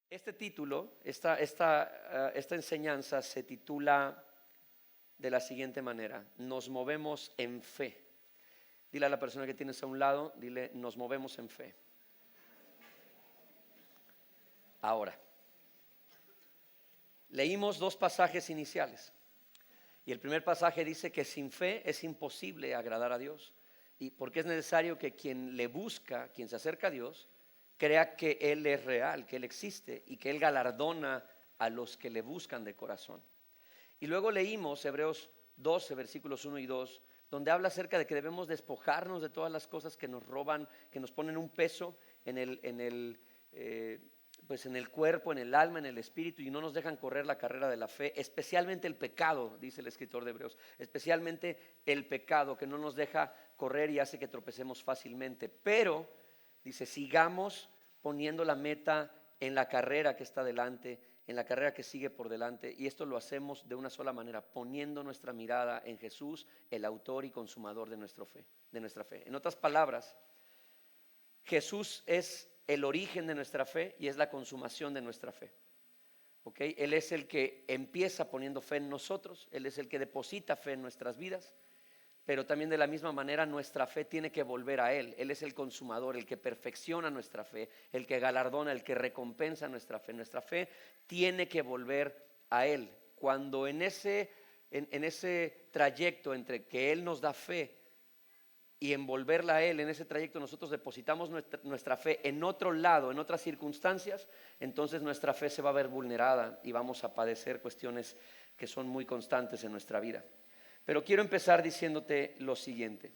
Este título, esta enseñanza se titula de la siguiente manera: nos movemos en fe. Dile a la persona que tienes a un lado, dile, nos movemos en fe. Ahora, leímos dos pasajes iniciales. Y el primer pasaje dice que sin fe es imposible agradar a Dios. Y porque es necesario que quien le busca, quien se acerca a Dios, crea que Él es real, que Él existe y que Él galardona a los que le buscan de corazón. Y luego leímos Hebreos 12, versículos 1 y 2, donde habla acerca de que debemos despojarnos de todas las cosas que nos roban, que nos ponen un peso en el cuerpo, en el alma, en el espíritu, y no nos dejan correr la carrera de la fe, especialmente el pecado, dice el escritor de Hebreos, especialmente el pecado que no nos deja correr y hace que tropecemos fácilmente. Pero, dice, sigamos poniendo la meta en la carrera que está delante, en la carrera que sigue por delante, y esto lo hacemos de una sola manera, poniendo nuestra mirada en Jesús, el autor y consumador de nuestra fe. En otras palabras, Jesús es el origen de nuestra fe y es la consumación de nuestra fe. ¿Okay? Él es el que empieza poniendo fe en nosotros, Él es el que deposita fe en nuestras vidas, pero también de la misma manera nuestra fe tiene que volver a Él. Él es el consumador, el que perfecciona nuestra fe, el que galardona, el que recompensa nuestra fe. Nuestra fe tiene que volver a Él. Cuando en ese trayecto entre que Él nos da fe y envolverla a Él, en ese trayecto nosotros depositamos nuestra fe en otro lado, en otras circunstancias, entonces nuestra fe se va a ver vulnerada y vamos a padecer cuestiones que son muy constantes en nuestra vida. Pero quiero empezar diciéndote lo siguiente: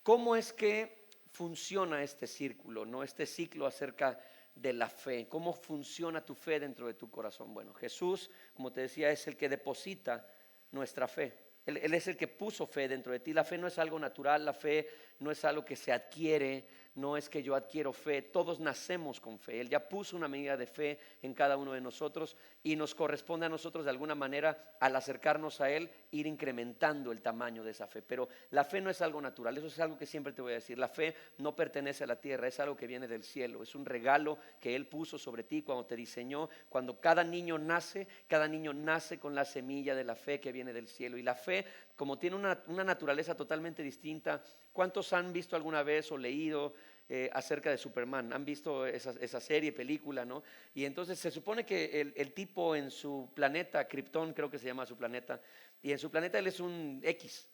¿cómo es que funciona este círculo, no este ciclo acerca de la fe? ¿Cómo funciona tu fe dentro de tu corazón? Bueno, Jesús, como te decía, es el que deposita nuestra fe. Él es el que puso fe dentro de ti. La fe no es algo natural, la fe no es algo que se adquiere, no es que yo adquiero fe, todos nacemos con fe. Él ya puso una medida de fe en cada uno de nosotros y nos corresponde a nosotros de alguna manera, al acercarnos a Él, ir incrementando el tamaño de esa fe. Pero la fe no es algo natural, eso es algo que siempre te voy a decir. La fe no pertenece a la tierra, es algo que viene del cielo, es un regalo que Él puso sobre ti cuando te diseñó. Cuando cada niño nace con la semilla de la fe que viene del cielo. Y la fe, como tiene una naturaleza totalmente distinta. ¿Cuántos han visto alguna vez o leído acerca de Superman? Han visto esa serie, película, ¿no? Y entonces se supone que el tipo en su planeta, Krypton creo que se llama su planeta, y en su planeta él es un X,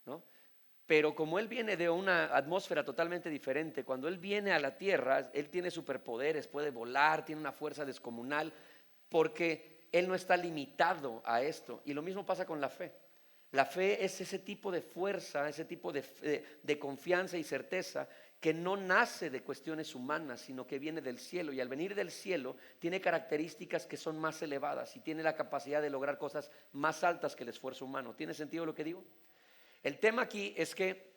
¿no? Pero como él viene de una atmósfera totalmente diferente, cuando él viene a la Tierra, él tiene superpoderes, puede volar, tiene una fuerza descomunal, porque él no está limitado a esto. Y lo mismo pasa con la fe. La fe es ese tipo de fuerza, ese tipo de confianza y certeza que no nace de cuestiones humanas, sino que viene del cielo. Y al venir del cielo tiene características que son más elevadas y tiene la capacidad de lograr cosas más altas que el esfuerzo humano. ¿Tiene sentido lo que digo? El tema aquí es que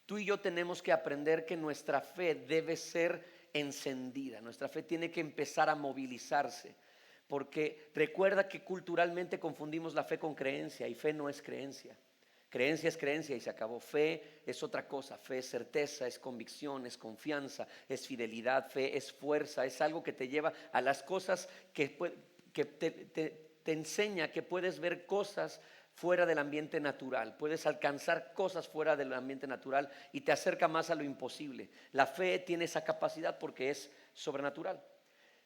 tú y yo tenemos que aprender que nuestra fe debe ser encendida. Nuestra fe tiene que empezar a movilizarse. Porque recuerda que culturalmente confundimos la fe con creencia, y fe no es creencia. Creencia es creencia y se acabó. Fe es otra cosa. Fe es certeza, es convicción, es confianza, es fidelidad. Fe es fuerza, es algo que te lleva a las cosas que te enseña que puedes ver cosas fuera del ambiente natural, puedes alcanzar cosas fuera del ambiente natural y te acerca más a lo imposible. La fe tiene esa capacidad porque es sobrenatural.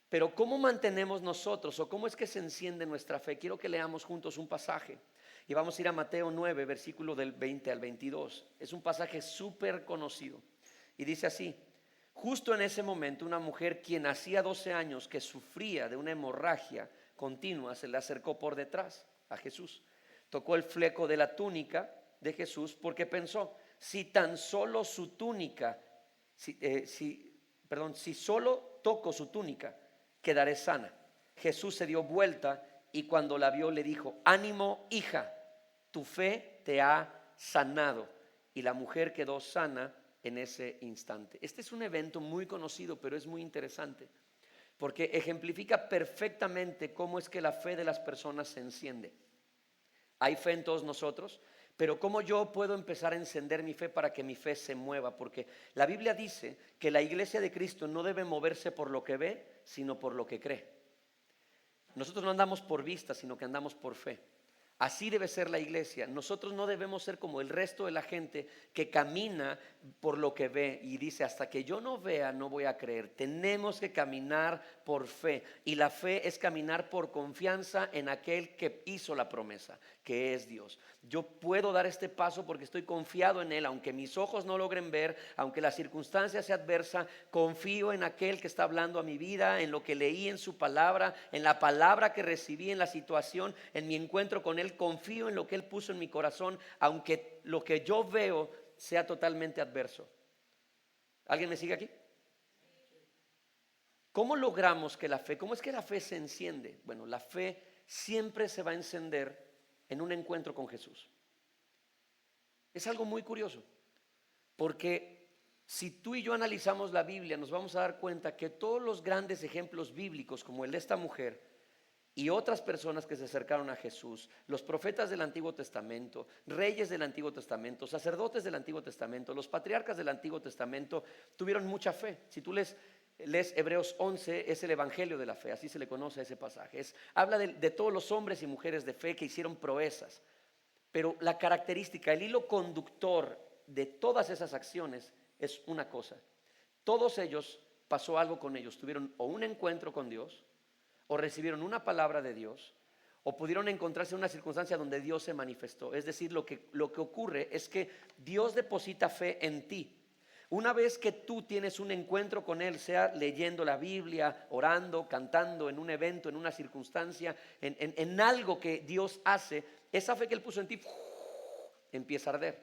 Pero ¿cómo mantenemos nosotros o cómo es que se enciende nuestra fe? Quiero que leamos juntos un pasaje y vamos a ir a Mateo 9, versículo del 20 al 22. Es un pasaje súper conocido y dice así: justo en ese momento una mujer quien hacía 12 años que sufría de una hemorragia continua se le acercó por detrás a Jesús. Tocó el fleco de la túnica de Jesús porque pensó: si tan solo su túnica, si solo toco su túnica, quedaré sana. Jesús se dio vuelta y cuando la vio le dijo: ánimo, hija, tu fe te ha sanado. Y la mujer quedó sana en ese instante. Este es un evento muy conocido, pero es muy interesante porque ejemplifica perfectamente cómo es que la fe de las personas se enciende. Hay fe en todos nosotros, pero ¿cómo yo puedo empezar a encender mi fe para que mi fe se mueva? Porque la Biblia dice que la iglesia de Cristo no debe moverse por lo que ve, sino por lo que cree. nosotros no andamos por vista, sino que andamos por fe. Así debe ser la iglesia. Nosotros no debemos ser como el resto de la gente que camina por lo que ve y dice: hasta que yo no vea, no voy a creer. Tenemos que caminar por fe, y la fe es caminar por confianza en aquel que hizo la promesa, que es Dios. Yo puedo dar este paso porque estoy confiado en Él, aunque mis ojos no logren ver, aunque la circunstancia sea adversa. Confío en aquel que está hablando a mi vida, en lo que leí en su palabra, en la palabra que recibí, en la situación, en mi encuentro con Él. Confío en lo que Él puso en mi corazón, aunque lo que yo veo sea totalmente adverso. ¿Alguien me sigue aquí? ¿Cómo logramos que la fe, cómo es que la fe se enciende? Bueno, la fe siempre se va a encender en un encuentro con Jesús. Es algo muy curioso, porque si tú y yo analizamos la Biblia, nos vamos a dar cuenta que todos los grandes ejemplos bíblicos, como el de esta mujer y otras personas que se acercaron a Jesús, los profetas del Antiguo Testamento, reyes del Antiguo Testamento, sacerdotes del Antiguo Testamento, los patriarcas del Antiguo Testamento, tuvieron mucha fe. Si tú lees Hebreos 11, es el evangelio de la fe, así se le conoce a ese pasaje. Habla de todos los hombres y mujeres de fe que hicieron proezas. Pero la característica, el hilo conductor de todas esas acciones es una cosa: todos ellos, pasó algo con ellos. Tuvieron o un encuentro con Dios, o recibieron una palabra de Dios, o pudieron encontrarse en una circunstancia donde Dios se manifestó. Es decir, lo que ocurre es que Dios deposita fe en ti. Una vez que tú tienes un encuentro con Él, sea leyendo la Biblia, orando, cantando, en un evento, en una circunstancia, en algo que Dios hace, esa fe que Él puso en ti empieza a arder.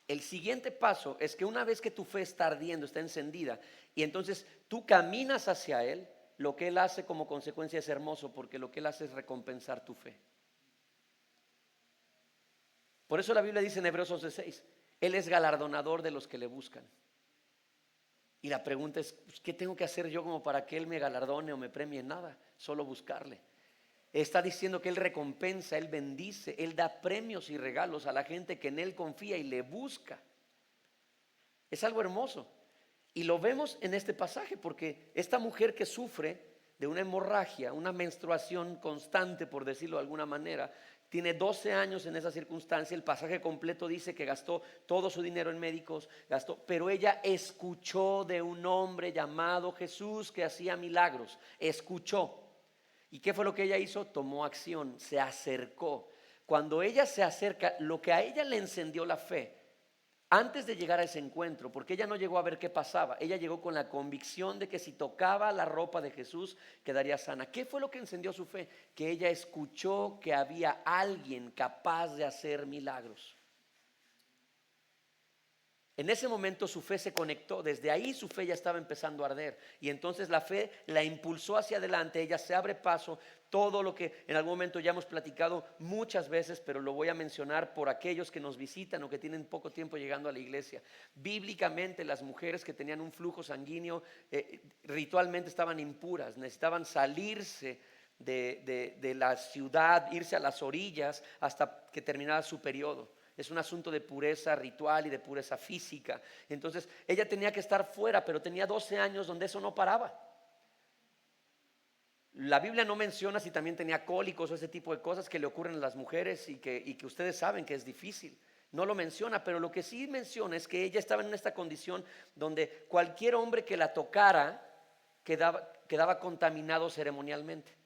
El siguiente paso es que una vez que tu fe está ardiendo, está encendida, y entonces tú caminas hacia Él, lo que Él hace como consecuencia es hermoso, porque lo que Él hace es recompensar tu fe. Por eso la Biblia dice en Hebreos 11:6, Él es galardonador de los que le buscan. Y la pregunta es: ¿qué tengo que hacer yo como para que Él me galardone o me premie? Nada, solo buscarle. Está diciendo que Él recompensa, Él bendice, Él da premios y regalos a la gente que en Él confía y le busca. Es algo hermoso. Y lo vemos en este pasaje, porque esta mujer que sufre de una hemorragia, una menstruación constante, por decirlo de alguna manera, tiene 12 años en esa circunstancia. El pasaje completo dice que gastó todo su dinero en médicos, pero ella escuchó de un hombre llamado Jesús que hacía milagros. Escuchó. ¿Y qué fue lo que ella hizo? Tomó acción, se acercó. Cuando ella se acerca, lo que a ella le encendió la fe, antes de llegar a ese encuentro, porque ella no llegó a ver qué pasaba, ella llegó con la convicción de que si tocaba la ropa de Jesús quedaría sana. ¿Qué fue lo que encendió su fe? Que ella escuchó que había alguien capaz de hacer milagros. En ese momento su fe se conectó, desde ahí su fe ya estaba empezando a arder, y entonces la fe la impulsó hacia adelante. Ella se abre paso, todo lo que en algún momento ya hemos platicado muchas veces, pero lo voy a mencionar por aquellos que nos visitan o que tienen poco tiempo llegando a la iglesia. Bíblicamente, las mujeres que tenían un flujo sanguíneo ritualmente estaban impuras, necesitaban salirse de la ciudad, irse a las orillas hasta que terminara su periodo. Es un asunto de pureza ritual y de pureza física. Entonces ella tenía que estar fuera, pero tenía 12 años donde eso no paraba. La Biblia no menciona si también tenía cólicos o ese tipo de cosas que le ocurren a las mujeres y que ustedes saben que es difícil. No lo menciona, pero lo que sí menciona es que ella estaba en esta condición donde cualquier hombre que la tocara quedaba contaminado ceremonialmente.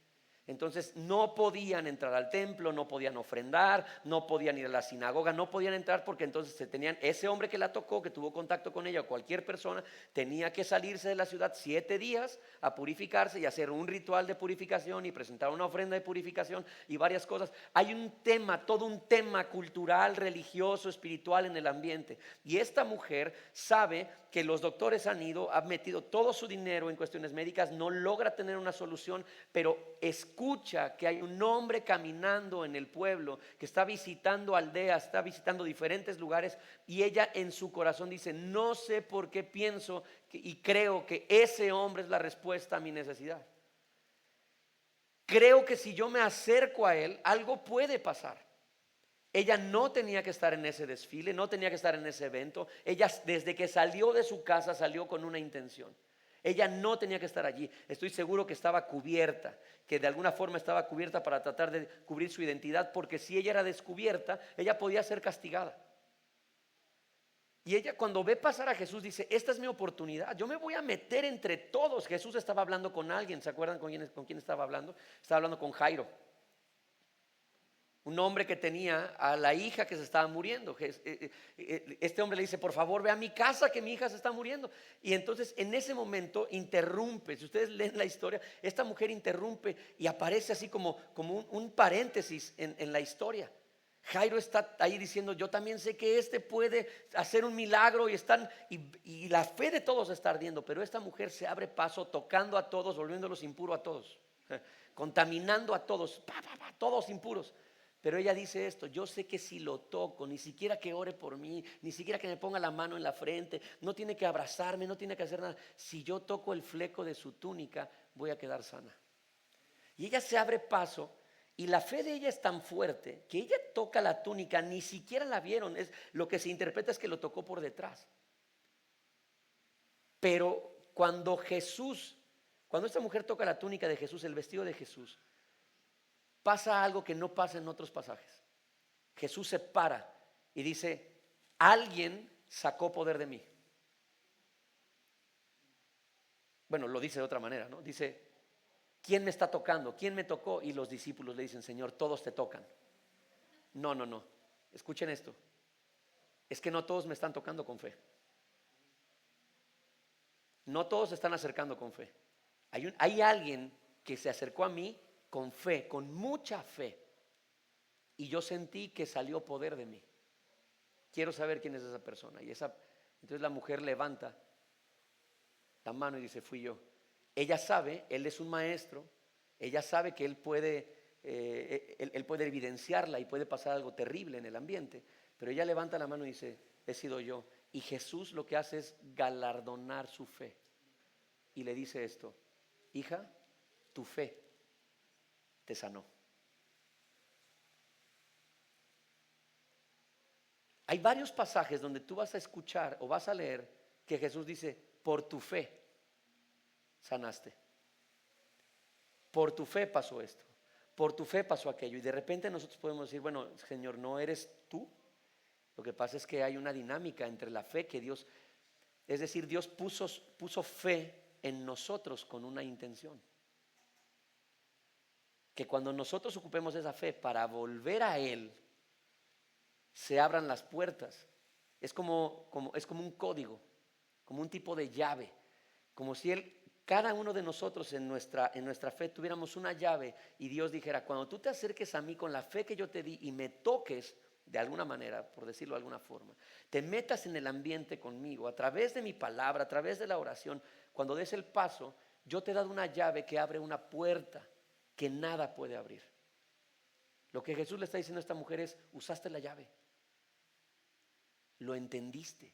Entonces no podían entrar al templo, no podían ofrendar, no podían ir a la sinagoga, no podían entrar, porque entonces ese hombre que la tocó, que tuvo contacto con ella, o cualquier persona, tenía que salirse de la ciudad 7 días a purificarse y hacer un ritual de purificación y presentar una ofrenda de purificación y varias cosas. Hay un tema, todo un tema cultural, religioso, espiritual en el ambiente. Y esta mujer sabe que los doctores han metido todo su dinero en cuestiones médicas, no logra tener una solución, pero escucha que hay un hombre caminando en el pueblo, que está visitando aldeas, está visitando diferentes lugares, y ella en su corazón dice: no sé por qué pienso y creo que ese hombre es la respuesta a mi necesidad. Creo que si yo me acerco a él, algo puede pasar. Ella no tenía que estar en ese desfile, no tenía que estar en ese evento. Ella, desde que salió de su casa, salió con una intención. Ella no tenía que estar allí. Estoy seguro que estaba cubierta, que de alguna forma estaba cubierta para tratar de cubrir su identidad, porque si ella era descubierta, ella podía ser castigada. Y ella, cuando ve pasar a Jesús, dice: esta es mi oportunidad, yo me voy a meter entre todos. Jesús estaba hablando con alguien. ¿Se acuerdan con quién estaba hablando? Estaba hablando con Jairo, un hombre que tenía a la hija que se estaba muriendo. Este hombre le dice: por favor, ve a mi casa, que mi hija se está muriendo. Y entonces en ese momento interrumpe. Si ustedes leen la historia, esta mujer interrumpe y aparece así como un paréntesis en la historia. Jairo está ahí diciendo: yo también sé que este puede hacer un milagro, y la fe de todos está ardiendo. Pero esta mujer se abre paso, tocando a todos, volviéndolos impuros a todos, contaminando a todos, todos impuros. Pero ella dice esto: yo sé que si lo toco, ni siquiera que ore por mí, ni siquiera que me ponga la mano en la frente, no tiene que abrazarme, no tiene que hacer nada. Si yo toco el fleco de su túnica, voy a quedar sana. Y ella se abre paso, y la fe de ella es tan fuerte que ella toca la túnica, ni siquiera la vieron. Lo que se interpreta es que lo tocó por detrás. Pero cuando esta mujer toca la túnica de Jesús, el vestido de Jesús, pasa algo que no pasa en otros pasajes. Jesús se para y dice: alguien sacó poder de mí. Bueno, lo dice de otra manera, ¿no? Dice: ¿quién me está tocando? ¿Quién me tocó? Y los discípulos le dicen: Señor, todos te tocan. No. Escuchen esto. Es que no todos me están tocando con fe. No todos se están acercando con fe. Hay alguien que se acercó a mí con fe, con mucha fe, y yo sentí que salió poder de mí. Quiero saber quién es esa persona. Entonces la mujer levanta la mano y dice: fui yo. Ella sabe, él es un maestro. Ella sabe que él puede evidenciarla y puede pasar algo terrible en el ambiente. Pero ella levanta la mano y dice: he sido yo. Y Jesús lo que hace es galardonar su fe. Y le dice esto: hija, tu fe te sanó. Hay varios pasajes donde tú vas a escuchar o vas a leer que Jesús dice: por tu fe sanaste. Por tu fe pasó esto. Por tu fe pasó aquello. Y de repente nosotros podemos decir: bueno, Señor, ¿no eres tú? Lo que pasa es que hay una dinámica entre la fe que Dios, es decir, Dios puso fe en nosotros con una intención. Que cuando nosotros ocupemos esa fe para volver a Él, se abran las puertas. Es como un código, como un tipo de llave, como si cada uno de nosotros en nuestra fe tuviéramos una llave, y Dios dijera: cuando tú te acerques a mí con la fe que yo te di y me toques de alguna manera, por decirlo de alguna forma, te metas en el ambiente conmigo a través de mi palabra, a través de la oración, cuando des el paso, yo te he dado una llave que abre una puerta que nada puede abrir. Lo que Jesús le está diciendo a esta mujer es: usaste la llave, lo entendiste.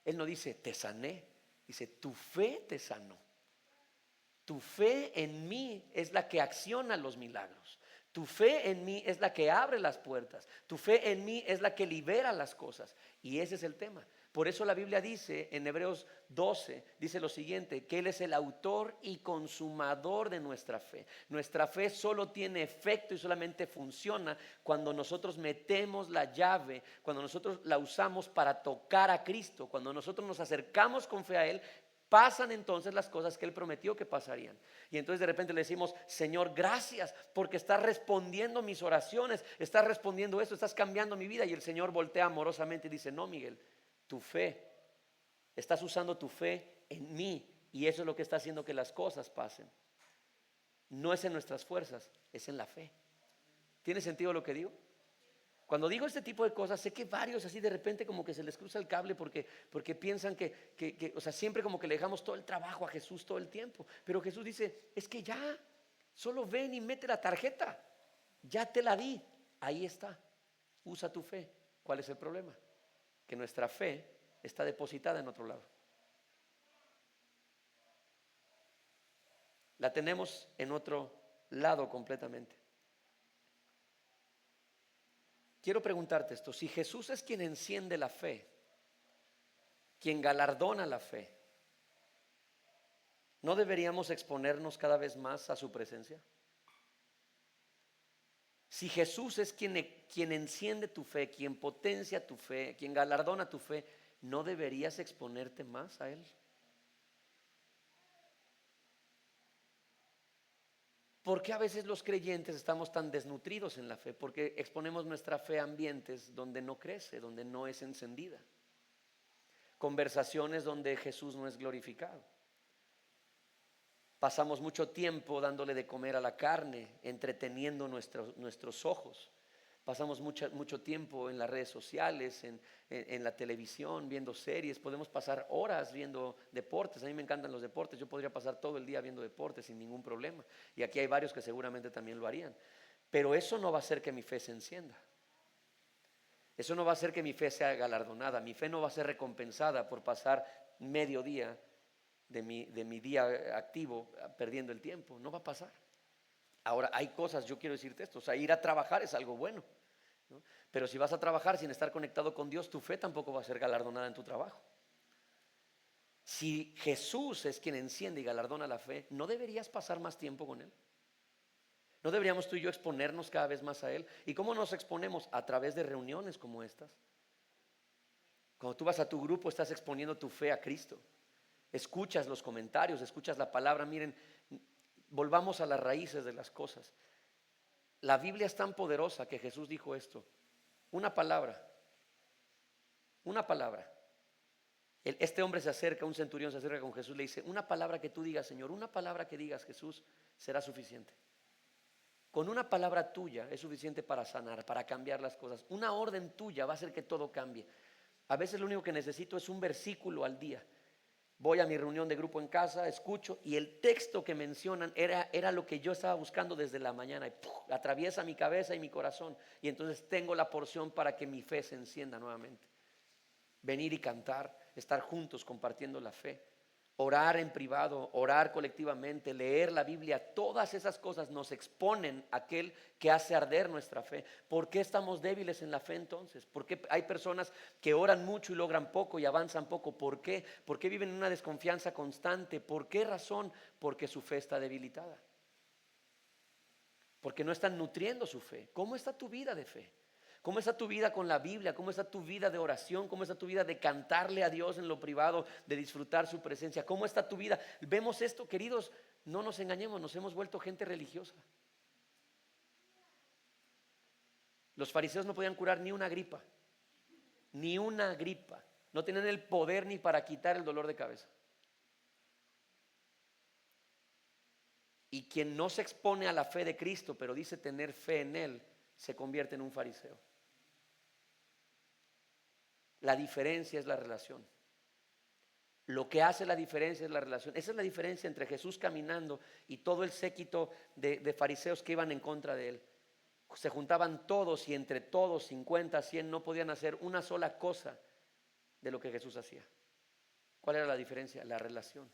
Él no dice: te sané, dice: tu fe te sanó. Tu fe en mí es la que acciona los milagros. Tu fe en mí es la que abre las puertas. Tu fe en mí es la que libera las cosas. Y ese es el tema. Por eso la Biblia dice en Hebreos 12, dice lo siguiente: que Él es el autor y consumador de nuestra fe. Nuestra fe solo tiene efecto y solamente funciona cuando nosotros metemos la llave, cuando nosotros la usamos para tocar a Cristo, cuando nosotros nos acercamos con fe a Él. Pasan entonces las cosas que Él prometió que pasarían. Y entonces de repente le decimos: Señor, gracias porque estás respondiendo mis oraciones, estás respondiendo esto, estás cambiando mi vida. Y el Señor voltea amorosamente y dice: no, Miguel, tu fe, estás usando tu fe en mí, y eso es lo que está haciendo que las cosas pasen. No es en nuestras fuerzas, es en la fe. ¿Tiene sentido lo que digo? Cuando digo este tipo de cosas, sé que varios así de repente como que se les cruza el cable porque piensan que, o sea, siempre como que le dejamos todo el trabajo a Jesús todo el tiempo. Pero Jesús dice: es que ya, solo ven y mete la tarjeta, ya te la di, ahí está, usa tu fe. ¿Cuál es el problema? Que nuestra fe está depositada en otro lado. La tenemos en otro lado completamente. Quiero preguntarte esto: si Jesús es quien enciende la fe, quien galardona la fe, ¿No deberíamos exponernos cada vez más a su presencia? Si Jesús es quien enciende tu fe, quien potencia tu fe, quien galardona tu fe, ¿no deberías exponerte más a Él? ¿Por qué a veces los creyentes estamos tan desnutridos en la fe? Porque exponemos nuestra fe a ambientes donde no crece, donde no es encendida. Conversaciones donde Jesús no es glorificado. Pasamos mucho tiempo dándole de comer a la carne, entreteniendo nuestros ojos. Pasamos mucho tiempo en las redes sociales, en la televisión, viendo series. Podemos pasar horas viendo deportes. A mí me encantan los deportes. Yo podría pasar todo el día viendo deportes sin ningún problema. Y aquí hay varios que seguramente también lo harían. Pero eso no va a hacer que mi fe se encienda. Eso no va a hacer que mi fe sea galardonada. Mi fe no va a ser recompensada por pasar medio día de mi día activo perdiendo el tiempo. No va a pasar. Ahora, hay cosas, yo quiero decirte esto, o sea, ir a trabajar es algo bueno, ¿no? Pero si vas a trabajar sin estar conectado con Dios, tu fe tampoco va a ser galardonada en tu trabajo. Si Jesús es quien enciende y galardona la fe, ¿no deberías pasar más tiempo con Él? ¿No deberíamos tú y yo exponernos cada vez más a Él? ¿Y cómo nos exponemos? A través de reuniones como estas. Cuando tú vas a tu grupo, estás exponiendo tu fe a Cristo. Escuchas los comentarios, escuchas la palabra. Miren, volvamos a las raíces de las cosas. La Biblia es tan poderosa que Jesús dijo esto: una palabra, una palabra. Este hombre se acerca, un centurión se acerca con Jesús, le dice: una palabra que tú digas, Señor, una palabra que digas, Jesús, será suficiente. Con una palabra tuya es suficiente para sanar, para cambiar las cosas. Una orden tuya va a hacer que todo cambie. A veces lo único que necesito es un versículo al día. Voy a mi reunión de grupo en casa, escucho, y el texto que mencionan era lo que yo estaba buscando desde la mañana, y ¡puf!, atraviesa mi cabeza y mi corazón, y entonces tengo la porción para que mi fe se encienda nuevamente. Venir y cantar, estar juntos compartiendo la fe, orar en privado, orar colectivamente, leer la Biblia, todas esas cosas nos exponen a aquel que hace arder nuestra fe. ¿Por qué estamos débiles en la fe entonces? ¿Por qué hay personas que oran mucho y logran poco y avanzan poco? ¿Por qué? ¿Por qué viven en una desconfianza constante? ¿Por qué razón? Porque su fe está debilitada. Porque no están nutriendo su fe. ¿Cómo está tu vida de fe? ¿Cómo está tu vida con la Biblia? ¿Cómo está tu vida de oración? ¿Cómo está tu vida de cantarle a Dios en lo privado, de disfrutar su presencia? ¿Cómo está tu vida? Vemos esto, queridos, no nos engañemos, nos hemos vuelto gente religiosa. Los fariseos no podían curar ni una gripa, ni una gripa. No tenían el poder ni para quitar el dolor de cabeza. Y quien no se expone a la fe de Cristo, pero dice tener fe en Él, se convierte en un fariseo. La diferencia es la relación. Lo que hace la diferencia es la relación. Esa es la diferencia entre Jesús caminando y todo el séquito de fariseos que iban en contra de Él. Se juntaban todos y entre todos, 50, 100, no podían hacer una sola cosa de lo que Jesús hacía. ¿Cuál era la diferencia? La relación.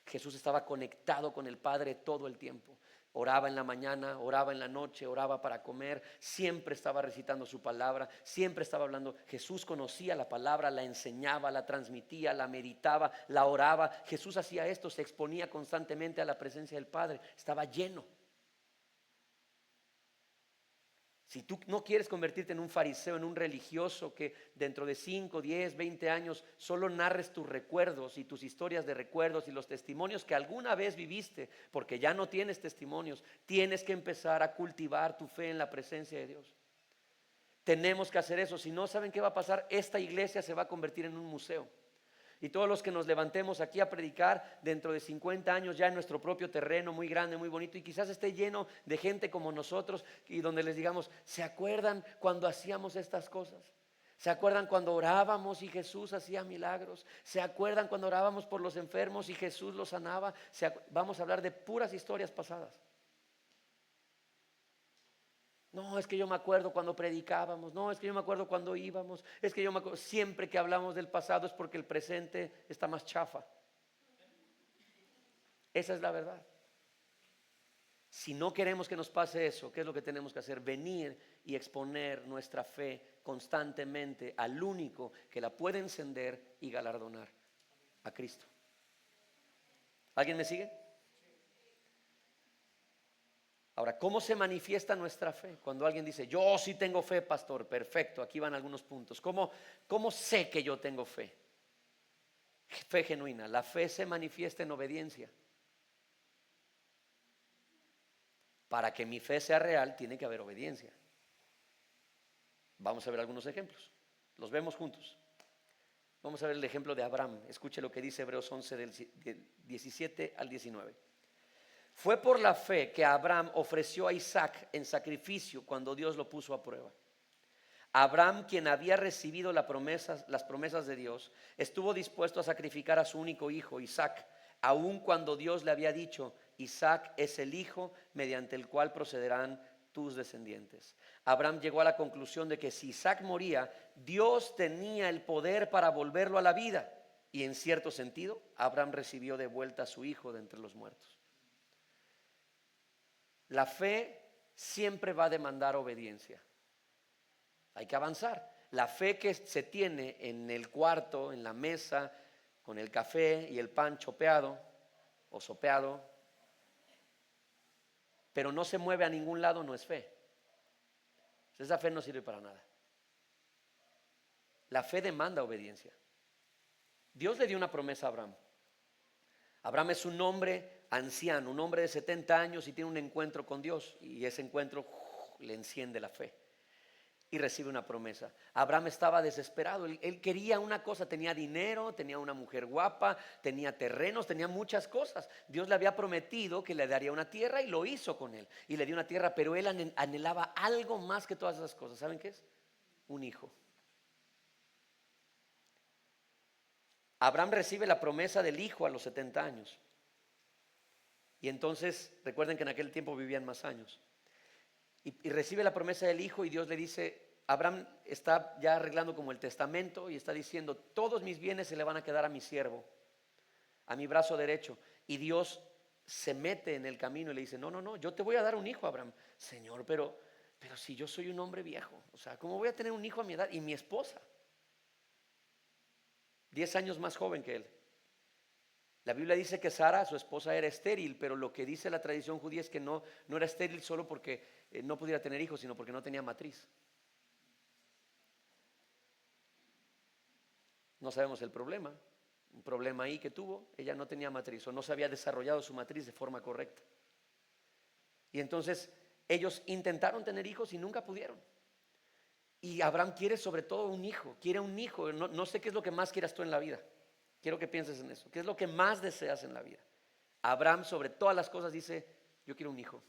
Jesús estaba conectado con el Padre todo el tiempo. Oraba en la mañana, oraba en la noche, oraba para comer, siempre estaba recitando su palabra, siempre estaba hablando. Jesús conocía la palabra, la enseñaba, la transmitía, la meditaba, la oraba. Jesús hacía esto, se exponía constantemente a la presencia del Padre, estaba lleno. Si tú no quieres convertirte en un fariseo, en un religioso que dentro de 5, 10, 20 años solo narres tus recuerdos y tus historias de recuerdos y los testimonios que alguna vez viviste, porque ya no tienes testimonios, tienes que empezar a cultivar tu fe en la presencia de Dios. Tenemos que hacer eso, si no, ¿saben qué va a pasar? Esta iglesia se va a convertir en un museo. Y todos los que nos levantemos aquí a predicar dentro de 50 años ya en nuestro propio terreno muy grande, muy bonito, y quizás esté lleno de gente como nosotros, y donde les digamos: ¿se acuerdan cuando hacíamos estas cosas? ¿Se acuerdan cuando orábamos y Jesús hacía milagros? ¿Se acuerdan cuando orábamos por los enfermos y Jesús los sanaba? Vamos a hablar de puras historias pasadas. No, es que yo me acuerdo cuando predicábamos. No, es que yo me acuerdo cuando íbamos. Es que yo me acuerdo. Siempre que hablamos del pasado es porque el presente está más chafa. Esa es la verdad. Si no queremos que nos pase eso, ¿qué es lo que tenemos que hacer? Venir y exponer nuestra fe constantemente al único que la puede encender y galardonar, a Cristo. ¿Alguien me sigue? Ahora, ¿cómo se manifiesta nuestra fe? Cuando alguien dice, yo sí tengo fe, pastor, perfecto, aquí van algunos puntos. ¿Cómo sé que yo tengo fe? Fe genuina. La fe se manifiesta en obediencia. Para que mi fe sea real, tiene que haber obediencia. Vamos a ver algunos ejemplos. Los vemos juntos. Vamos a ver el ejemplo de Abraham. Escuche lo que dice Hebreos 11 del 17 al 19. Fue por la fe que Abraham ofreció a Isaac en sacrificio cuando Dios lo puso a prueba. Abraham, quien había recibido las promesas de Dios, estuvo dispuesto a sacrificar a su único hijo, Isaac, aun cuando Dios le había dicho, Isaac es el hijo mediante el cual procederán tus descendientes. Abraham llegó a la conclusión de que si Isaac moría, Dios tenía el poder para volverlo a la vida. Y en cierto sentido, Abraham recibió de vuelta a su hijo de entre los muertos. La fe siempre va a demandar obediencia. Hay que avanzar. La fe que se tiene en el cuarto, en la mesa, con el café y el pan chopeado o sopeado, pero no se mueve a ningún lado, no es fe. Esa fe no sirve para nada. La fe demanda obediencia. Dios le dio una promesa a Abraham. Abraham es un hombre anciano, un hombre de 70 años y tiene un encuentro con Dios, y ese encuentro le enciende la fe y recibe una promesa. Abraham estaba desesperado, él quería una cosa, tenía dinero, tenía una mujer guapa, tenía terrenos, tenía muchas cosas. Dios le había prometido que le daría una tierra y lo hizo con él, y le dio una tierra, pero él anhelaba algo más que todas esas cosas. ¿Saben qué es? Un hijo. Abraham recibe la promesa del hijo a los 70 años. Y entonces, recuerden que en aquel tiempo vivían más años. Y recibe la promesa del hijo, y Dios le dice, Abraham está ya arreglando como el testamento y está diciendo, todos mis bienes se le van a quedar a mi siervo, a mi brazo derecho. Y Dios se mete en el camino y le dice, no, yo te voy a dar un hijo, Abraham. Señor, pero si yo soy un hombre viejo, o sea, ¿cómo voy a tener un hijo a mi edad? Y mi esposa, 10 años más joven que él. La Biblia dice que Sara, su esposa, era estéril, pero lo que dice la tradición judía es que no era estéril solo porque no pudiera tener hijos, sino porque no tenía matriz. No sabemos el problema, un problema ahí que tuvo. Ella no tenía matriz, o no se había desarrollado su matriz de forma correcta. Y entonces ellos intentaron tener hijos y nunca pudieron. Y Abraham quiere sobre todo un hijo, quiere un hijo. No sé qué es lo que más quieras tú en la vida. Quiero que pienses en eso. ¿Qué es lo que más deseas en la vida? Abraham sobre todas las cosas dice, yo quiero un hijo.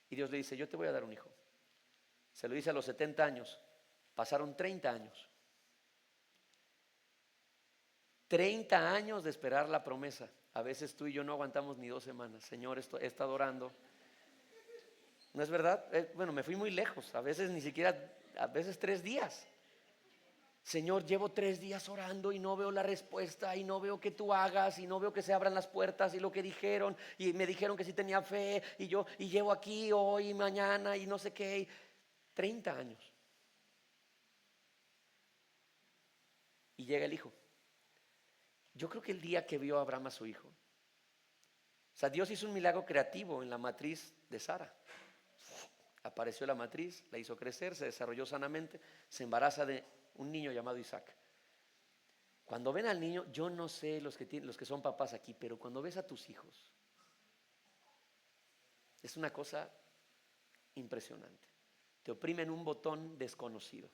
Y Dios le dice, yo te voy a dar un hijo. Se lo dice a los 70 años. Pasaron 30 años. 30 años de esperar la promesa. A veces tú y yo no aguantamos ni 2 semanas. Señor, he estado orando. ¿No es verdad? Bueno, me fui muy lejos. A veces ni siquiera, a veces 3 días. Señor, llevo 3 días orando y no veo la respuesta, y no veo que tú hagas, y no veo que se abran las puertas, y lo que dijeron, y me dijeron que sí tenía fe, y llevo aquí hoy y mañana y no sé qué. 30 años. Y llega el hijo. Yo creo que el día que vio a Abraham a su hijo, o sea, Dios hizo un milagro creativo en la matriz de Sara. Apareció la matriz, la hizo crecer, se desarrolló sanamente, se embaraza de un niño llamado Isaac. Cuando ven al niño, yo no sé los que son papás aquí, pero cuando ves a tus hijos, es una cosa impresionante. Te oprimen un botón desconocido.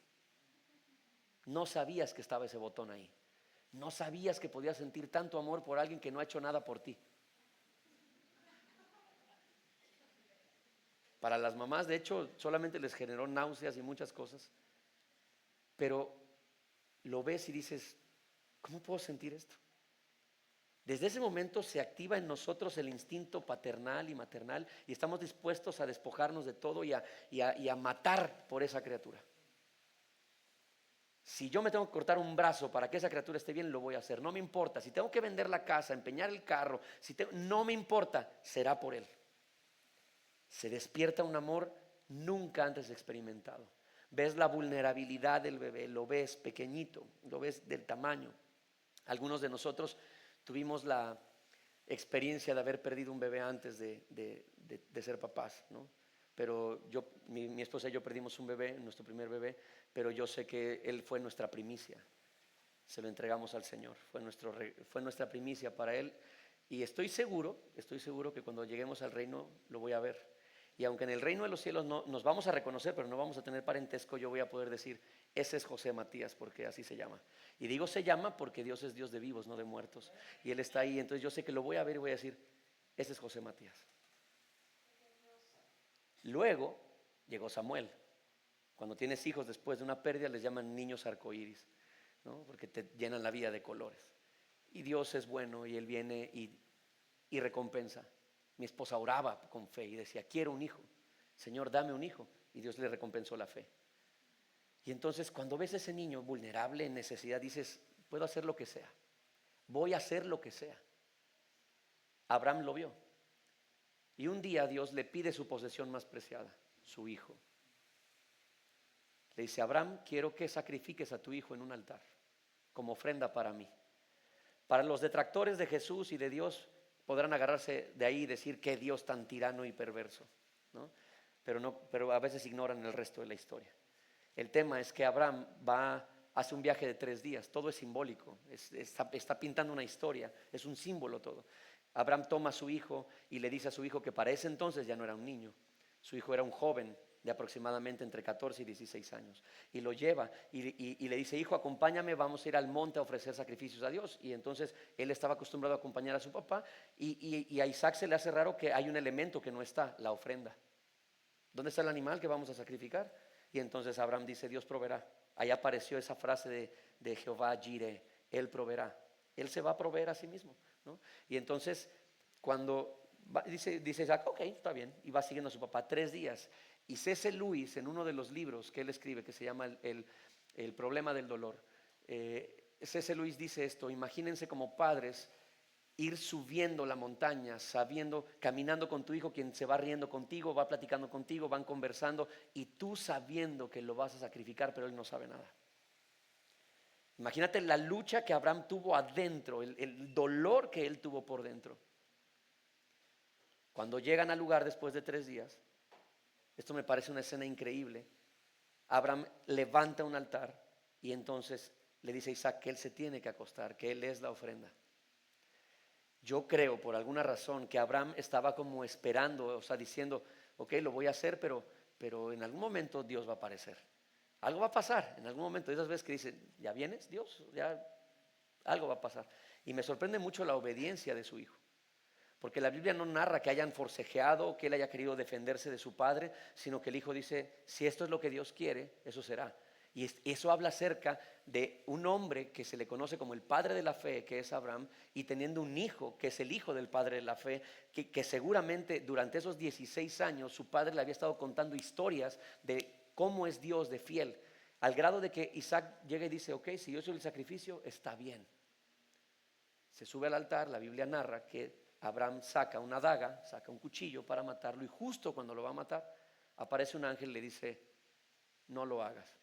No sabías que estaba ese botón ahí. No sabías que podías sentir tanto amor por alguien que no ha hecho nada por ti. Para las mamás, de hecho, solamente les generó náuseas y muchas cosas. Pero lo ves y dices, ¿cómo puedo sentir esto? Desde ese momento se activa en nosotros el instinto paternal y maternal, y estamos dispuestos a despojarnos de todo y a matar por esa criatura. Si yo me tengo que cortar un brazo para que esa criatura esté bien, lo voy a hacer. No me importa. Si tengo que vender la casa, empeñar el carro, no me importa, será por él. Se despierta un amor nunca antes experimentado. Ves la vulnerabilidad del bebé, lo ves pequeñito, lo ves del tamaño. Algunos de nosotros tuvimos experiencia de haber perdido un bebé antes de ser papás, ¿no? Pero mi esposa y yo perdimos un bebé, nuestro primer bebé, pero yo sé que él fue nuestra primicia. Se lo entregamos al Señor, fue nuestra primicia para Él, y estoy seguro que cuando lleguemos al reino lo voy a ver. Y aunque en el reino de los cielos no nos vamos a reconocer, pero no vamos a tener parentesco, yo voy a poder decir, ese es José Matías, porque así se llama. Y digo se llama porque Dios es Dios de vivos, no de muertos. Y Él está ahí, entonces yo sé que lo voy a ver y voy a decir, ese es José Matías. Luego llegó Samuel. Cuando tienes hijos después de una pérdida les llaman niños arcoíris, ¿no? Porque te llenan la vida de colores. Y Dios es bueno y Él viene y recompensa. Mi esposa oraba con fe y decía, quiero un hijo, Señor, dame un hijo. Y Dios le recompensó la fe. Y entonces cuando ves a ese niño vulnerable, en necesidad, dices, puedo hacer lo que sea, voy a hacer lo que sea. Abraham lo vio. Y un día Dios le pide su posesión más preciada, su hijo. Le dice, Abraham, quiero que sacrifiques a tu hijo en un altar como ofrenda para mí. Para los detractores de Jesús y de Dios podrán agarrarse de ahí y decir qué Dios tan tirano y perverso, ¿no? Pero a veces ignoran el resto de la historia. El tema es que Abraham hace un viaje de 3 días, todo es simbólico, está pintando una historia, es un símbolo todo. Abraham toma a su hijo y le dice a su hijo que para ese entonces ya no era un niño, su hijo era un joven de aproximadamente entre 14 y 16 años, y lo lleva y le dice, hijo, acompáñame, vamos a ir al monte a ofrecer sacrificios a Dios. Y entonces él estaba acostumbrado a acompañar a su papá, y a Isaac se le hace raro que hay un elemento que no está, la ofrenda. ¿Dónde está el animal que vamos a sacrificar? Y entonces Abraham dice, Dios proveerá. Ahí apareció esa frase de Jehová Jireh, Él proveerá. Él se va a proveer a sí mismo, ¿no? Y entonces cuando dice Isaac, ok, está bien, y va siguiendo a su papá 3 días. Y C.S. Lewis, en uno de los libros que él escribe, que se llama El problema del dolor, C.S. Lewis dice esto, imagínense como padres ir subiendo la montaña, sabiendo, caminando con tu hijo, quien se va riendo contigo, va platicando contigo, van conversando, y tú sabiendo que lo vas a sacrificar, pero él no sabe nada. Imagínate la lucha que Abraham tuvo adentro, el dolor que él tuvo por dentro. Cuando llegan al lugar después de 3 días, esto me parece una escena increíble. Abraham levanta un altar y entonces le dice a Isaac que él se tiene que acostar, que él es la ofrenda. Yo creo por alguna razón que Abraham estaba como esperando, o sea, diciendo, ok, lo voy a hacer, pero en algún momento Dios va a aparecer. Algo va a pasar, en algún momento. Esas veces que dicen, ¿ya vienes, Dios? Ya algo va a pasar. Y me sorprende mucho la obediencia de su hijo. Porque la Biblia no narra que hayan forcejeado o que él haya querido defenderse de su padre, sino que el hijo dice, si esto es lo que Dios quiere, eso será. Y eso habla acerca de un hombre que se le conoce como el padre de la fe, que es Abraham, y teniendo un hijo que es el hijo del padre de la fe, que seguramente durante esos 16 años su padre le había estado contando historias de cómo es Dios de fiel, al grado de que Isaac llega y dice, ok, si yo soy el sacrificio, está bien. Se sube al altar, la Biblia narra que Abraham saca una daga, saca un cuchillo para matarlo, y justo cuando lo va a matar, aparece un ángel y le dice, no lo hagas.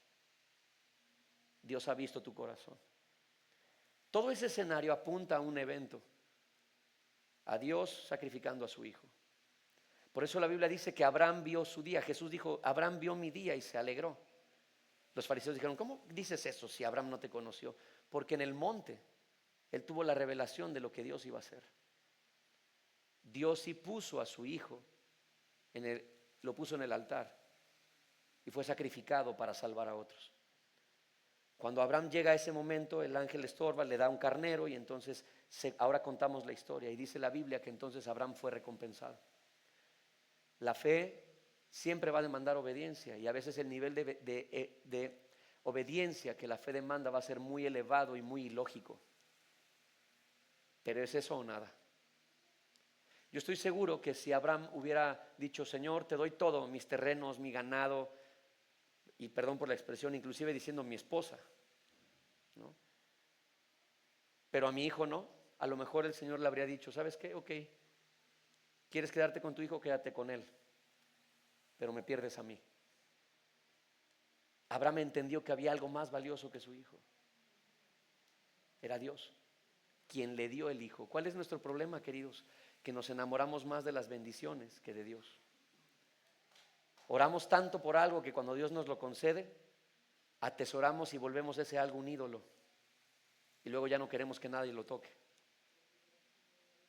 Dios ha visto tu corazón. Todo ese escenario apunta a un evento, a Dios sacrificando a su hijo. Por eso la Biblia dice que Abraham vio su día. Jesús dijo, Abraham vio mi día y se alegró. Los fariseos dijeron, ¿cómo dices eso si Abraham no te conoció? Porque en el monte él tuvo la revelación de lo que Dios iba a hacer. Dios sí puso a su hijo, lo puso en el altar y fue sacrificado para salvar a otros. Cuando Abraham llega a ese momento, el ángel le estorba, le da un carnero, y entonces ahora contamos la historia, y dice la Biblia que entonces Abraham fue recompensado. La fe siempre va a demandar obediencia, y a veces el nivel de obediencia que la fe demanda va a ser muy elevado y muy ilógico. Pero ¿es eso o nada? Yo estoy seguro que si Abraham hubiera dicho, Señor, te doy todo, mis terrenos, mi ganado, y perdón por la expresión, inclusive diciendo mi esposa, ¿no? Pero a mi hijo no, a lo mejor el Señor le habría dicho, ¿sabes qué? Ok, ¿quieres quedarte con tu hijo? Quédate con él, pero me pierdes a mí. Abraham entendió que había algo más valioso que su hijo, era Dios. quien le dio el Hijo. ¿Cuál es nuestro problema, queridos? Que nos enamoramos más de las bendiciones que de Dios. Oramos tanto por algo que cuando Dios nos lo concede, atesoramos y volvemos ese algo un ídolo. Y luego ya no queremos que nadie lo toque.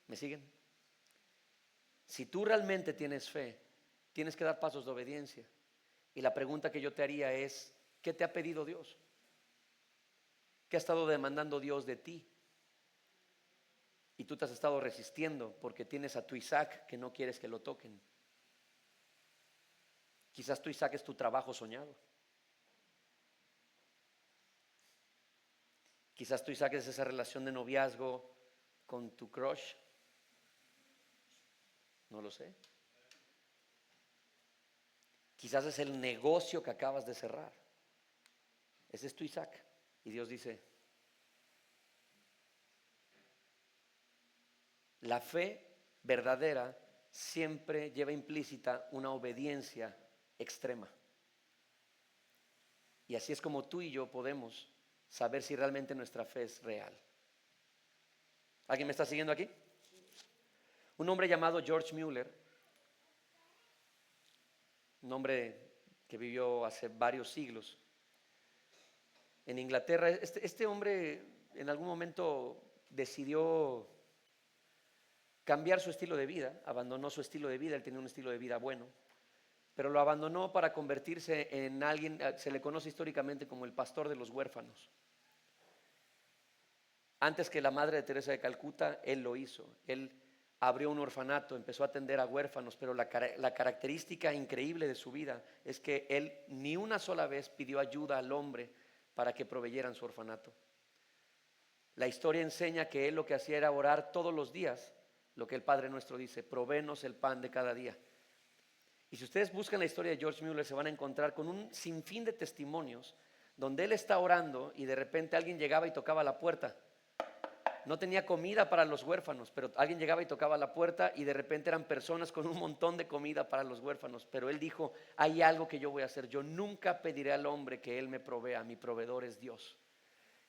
¿Me siguen? Si tú realmente tienes fe, tienes que dar pasos de obediencia. Y la pregunta que yo te haría es, ¿qué te ha pedido Dios? ¿Qué ha estado demandando Dios de ti? Y tú te has estado resistiendo porque tienes a tu Isaac que no quieres que lo toquen. Quizás tu Isaac es tu trabajo soñado. Quizás tu Isaac es esa relación de noviazgo con tu crush. No lo sé. Quizás es el negocio que acabas de cerrar. Ese es tu Isaac. Y Dios dice, la fe verdadera siempre lleva implícita una obediencia extrema. Y así es como tú y yo podemos saber si realmente nuestra fe es real. ¿Alguien me está siguiendo aquí? Un hombre llamado George Mueller, un hombre que vivió hace varios siglos en Inglaterra. Este hombre en algún momento decidió cambiar su estilo de vida, abandonó su estilo de vida. Él tenía un estilo de vida bueno, pero lo abandonó para convertirse en alguien, se le conoce históricamente como el pastor de los huérfanos. Antes que la madre de Teresa de Calcuta, él lo hizo. Él abrió un orfanato, empezó a atender a huérfanos, pero la característica increíble de su vida es que él ni una sola vez pidió ayuda al hombre para que proveyeran su orfanato. La historia enseña que él lo que hacía era orar todos los días, lo que el Padre Nuestro dice, provéenos el pan de cada día. Y si ustedes buscan la historia de George Mueller, se van a encontrar con un sinfín de testimonios donde él está orando y de repente alguien llegaba y tocaba la puerta. No tenía comida para los huérfanos, pero alguien llegaba y tocaba la puerta y de repente eran personas con un montón de comida para los huérfanos. Pero él dijo, hay algo que yo voy a hacer. Yo nunca pediré al hombre que él me provea. Mi proveedor es Dios.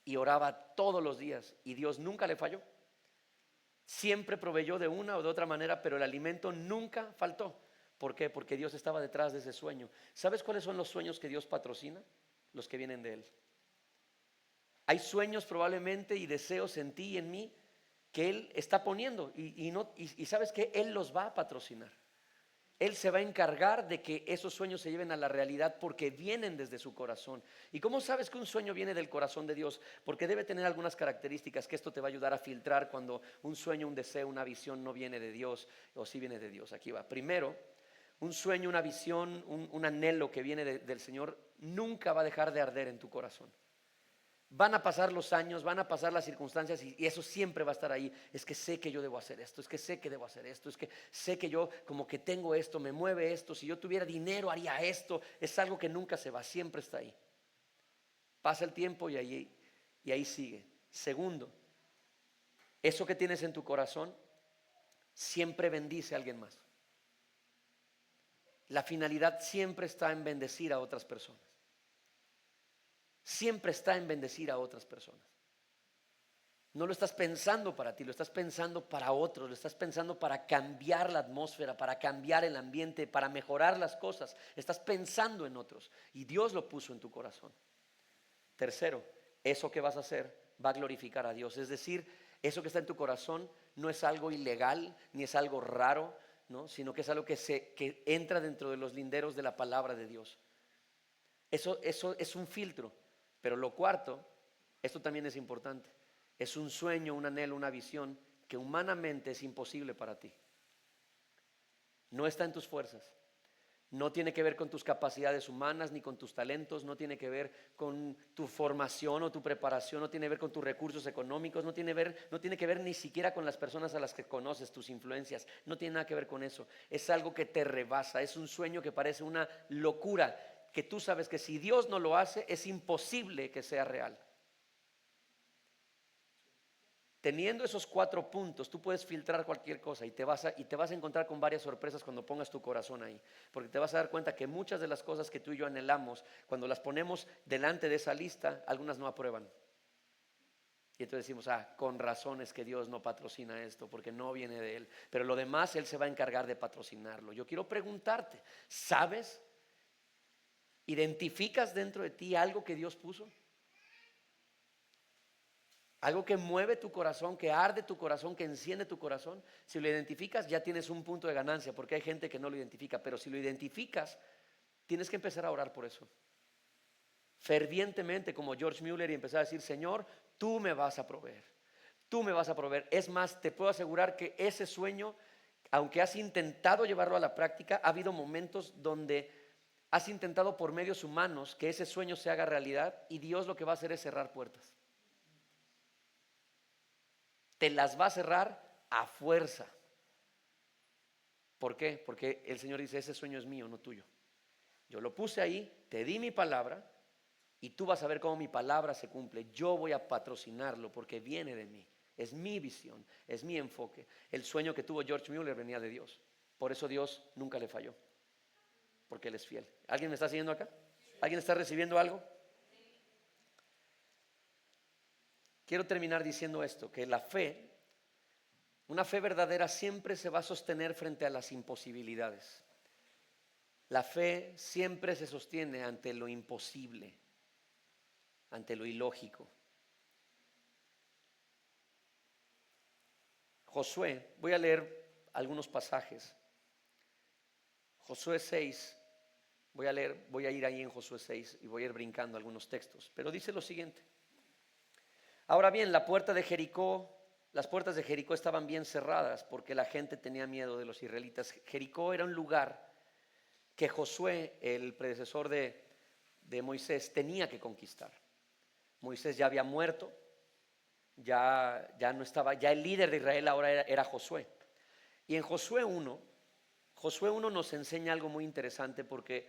Y oraba todos los días y Dios nunca le falló. Siempre proveyó de una o de otra manera, pero el alimento nunca faltó. ¿Por qué? Porque Dios estaba detrás de ese sueño. ¿Sabes cuáles son los sueños que Dios patrocina? Los que vienen de Él. Hay sueños probablemente y deseos en ti y en mí que Él está poniendo y sabes que Él los va a patrocinar. Él se va a encargar de que esos sueños se lleven a la realidad porque vienen desde su corazón. ¿Y cómo sabes que un sueño viene del corazón de Dios? Porque debe tener algunas características que esto te va a ayudar a filtrar cuando un sueño, un deseo, una visión no viene de Dios o sí viene de Dios. Aquí va. Primero, un sueño, una visión, un anhelo que viene del Señor nunca va a dejar de arder en tu corazón. Van a pasar los años, van a pasar las circunstancias y eso siempre va a estar ahí. Es que sé que yo debo hacer esto, es que sé que debo hacer esto, es que sé que yo como que tengo esto, me mueve esto, si yo tuviera dinero haría esto. Es algo que nunca se va, siempre está ahí. Pasa el tiempo y ahí sigue. Segundo, eso que tienes en tu corazón siempre bendice a alguien más. La finalidad siempre está en bendecir a otras personas. Siempre está en bendecir a otras personas. No lo estás pensando para ti, lo estás pensando para otros, lo estás pensando para cambiar la atmósfera, para cambiar el ambiente, para mejorar las cosas. Estás pensando en otros y Dios lo puso en tu corazón. Tercero, eso que vas a hacer va a glorificar a Dios. Es decir, eso que está en tu corazón no es algo ilegal ni es algo raro, ¿no? Sino que es algo que entra dentro de los linderos de la palabra de Dios. Eso es un filtro. Pero lo cuarto, esto también es importante, es un sueño, un anhelo, una visión que humanamente es imposible para ti. No está en tus fuerzas, no tiene que ver con tus capacidades humanas ni con tus talentos, no tiene que ver con tu formación o tu preparación, no tiene que ver con tus recursos económicos, no tiene que ver ni siquiera con las personas a las que conoces, tus influencias, no tiene nada que ver con eso. Es algo que te rebasa, es un sueño que parece una locura, que tú sabes que si Dios no lo hace, es imposible que sea real. Teniendo esos 4 puntos, tú puedes filtrar cualquier cosa y te vas a encontrar con varias sorpresas cuando pongas tu corazón ahí. Porque te vas a dar cuenta que muchas de las cosas que tú y yo anhelamos, cuando las ponemos delante de esa lista, algunas no aprueban. Y entonces decimos, con razón es que Dios no patrocina esto, porque no viene de Él. Pero lo demás Él se va a encargar de patrocinarlo. Yo quiero preguntarte, ¿sabes? ¿Identificas dentro de ti algo que Dios puso? Algo que mueve tu corazón, que arde tu corazón, que enciende tu corazón. Si lo identificas, ya tienes un punto de ganancia, porque hay gente que no lo identifica. Pero si lo identificas, tienes que empezar a orar por eso. Fervientemente, como George Mueller, y empezar a decir, Señor, tú me vas a proveer. Tú me vas a proveer. Es más, te puedo asegurar que ese sueño, aunque has intentado llevarlo a la práctica, ha habido momentos donde has intentado por medios humanos que ese sueño se haga realidad, y Dios lo que va a hacer es cerrar puertas. Te las va a cerrar a fuerza. ¿Por qué? Porque el Señor dice, ese sueño es mío, no tuyo. Yo lo puse ahí, te di mi palabra, y tú vas a ver cómo mi palabra se cumple. Yo voy a patrocinarlo porque viene de mí. Es mi visión, es mi enfoque. El sueño que tuvo George Mueller venía de Dios. Por eso Dios nunca le falló, porque Él es fiel. ¿Alguien me está siguiendo acá? ¿Alguien está recibiendo algo? Quiero terminar diciendo esto, que la fe, una fe verdadera, siempre se va a sostener frente a las imposibilidades. La fe siempre se sostiene ante lo imposible, ante lo ilógico. Josué, voy a leer algunos pasajes. Josué 6, voy a ir ahí en Josué 6 y voy a ir brincando algunos textos. Pero dice lo siguiente. Ahora bien, las puertas de Jericó estaban bien cerradas porque la gente tenía miedo de los israelitas. Jericó era un lugar que Josué, el predecesor de Moisés, tenía que conquistar. Moisés ya había muerto, ya no estaba, ya el líder de Israel ahora era Josué. Y en Josué 1 nos enseña algo muy interesante, porque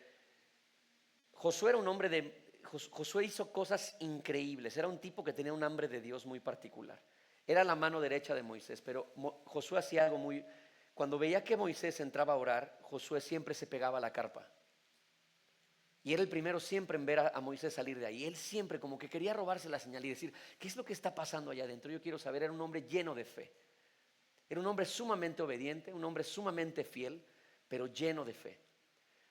Josué era un hombre Josué hizo cosas increíbles. Era un tipo que tenía un hambre de Dios muy particular. Era la mano derecha de Moisés, pero Josué hacía algo muy... Cuando veía que Moisés entraba a orar, Josué siempre se pegaba a la carpa. Y era el primero siempre en ver a Moisés salir de ahí. Él siempre como que quería robarse la señal y decir, ¿qué es lo que está pasando allá adentro? Yo quiero saber. Era un hombre lleno de fe. Era un hombre sumamente obediente, un hombre sumamente fiel, pero lleno de fe.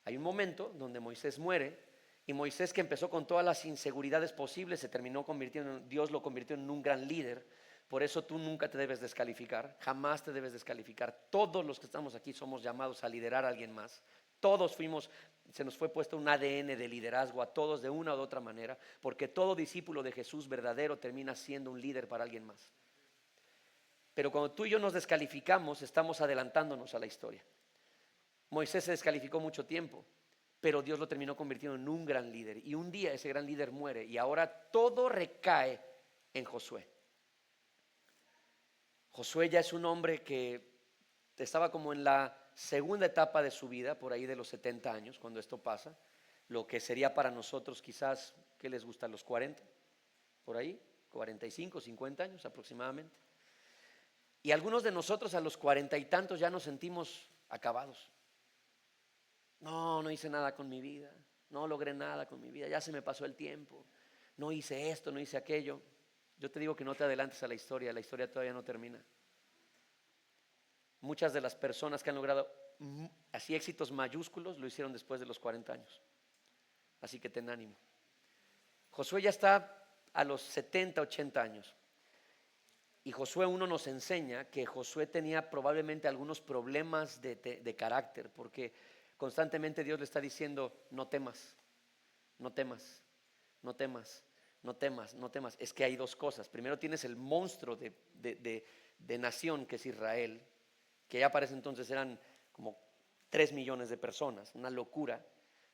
Hay un momento donde Moisés muere, y Moisés, que empezó con todas las inseguridades posibles, se terminó convirtiendo, Dios lo convirtió en un gran líder. Por eso tú nunca te debes descalificar, jamás te debes descalificar. Todos los que estamos aquí somos llamados a liderar a alguien más. Todos se nos fue puesto un ADN de liderazgo a todos de una u otra manera, porque todo discípulo de Jesús verdadero termina siendo un líder para alguien más. Pero cuando tú y yo nos descalificamos, estamos adelantándonos a la historia. Moisés se descalificó mucho tiempo, pero Dios lo terminó convirtiendo en un gran líder. Y un día ese gran líder muere, y ahora todo recae en Josué. Josué ya es un hombre que estaba como en la segunda etapa de su vida, por ahí de los 70 años, cuando esto pasa. Lo que sería para nosotros quizás, ¿qué les gusta? Los 40, por ahí, 45, 50 años aproximadamente. Y algunos de nosotros a los 40 y tantos ya nos sentimos acabados. No hice nada con mi vida, no logré nada con mi vida, ya se me pasó el tiempo, no hice esto, no hice aquello. Yo te digo que no te adelantes a la historia todavía no termina. Muchas de las personas que han logrado así éxitos mayúsculos lo hicieron después de los 40 años. Así que ten ánimo. Josué ya está a los 70, 80 años. Y Josué 1 nos enseña que Josué tenía probablemente algunos problemas de carácter, porque constantemente Dios le está diciendo, no temas, no temas, no temas, no temas, no temas. Es que hay dos cosas. Primero tienes el monstruo de nación que es Israel, que ya para ese entonces eran como 3 millones de personas, una locura,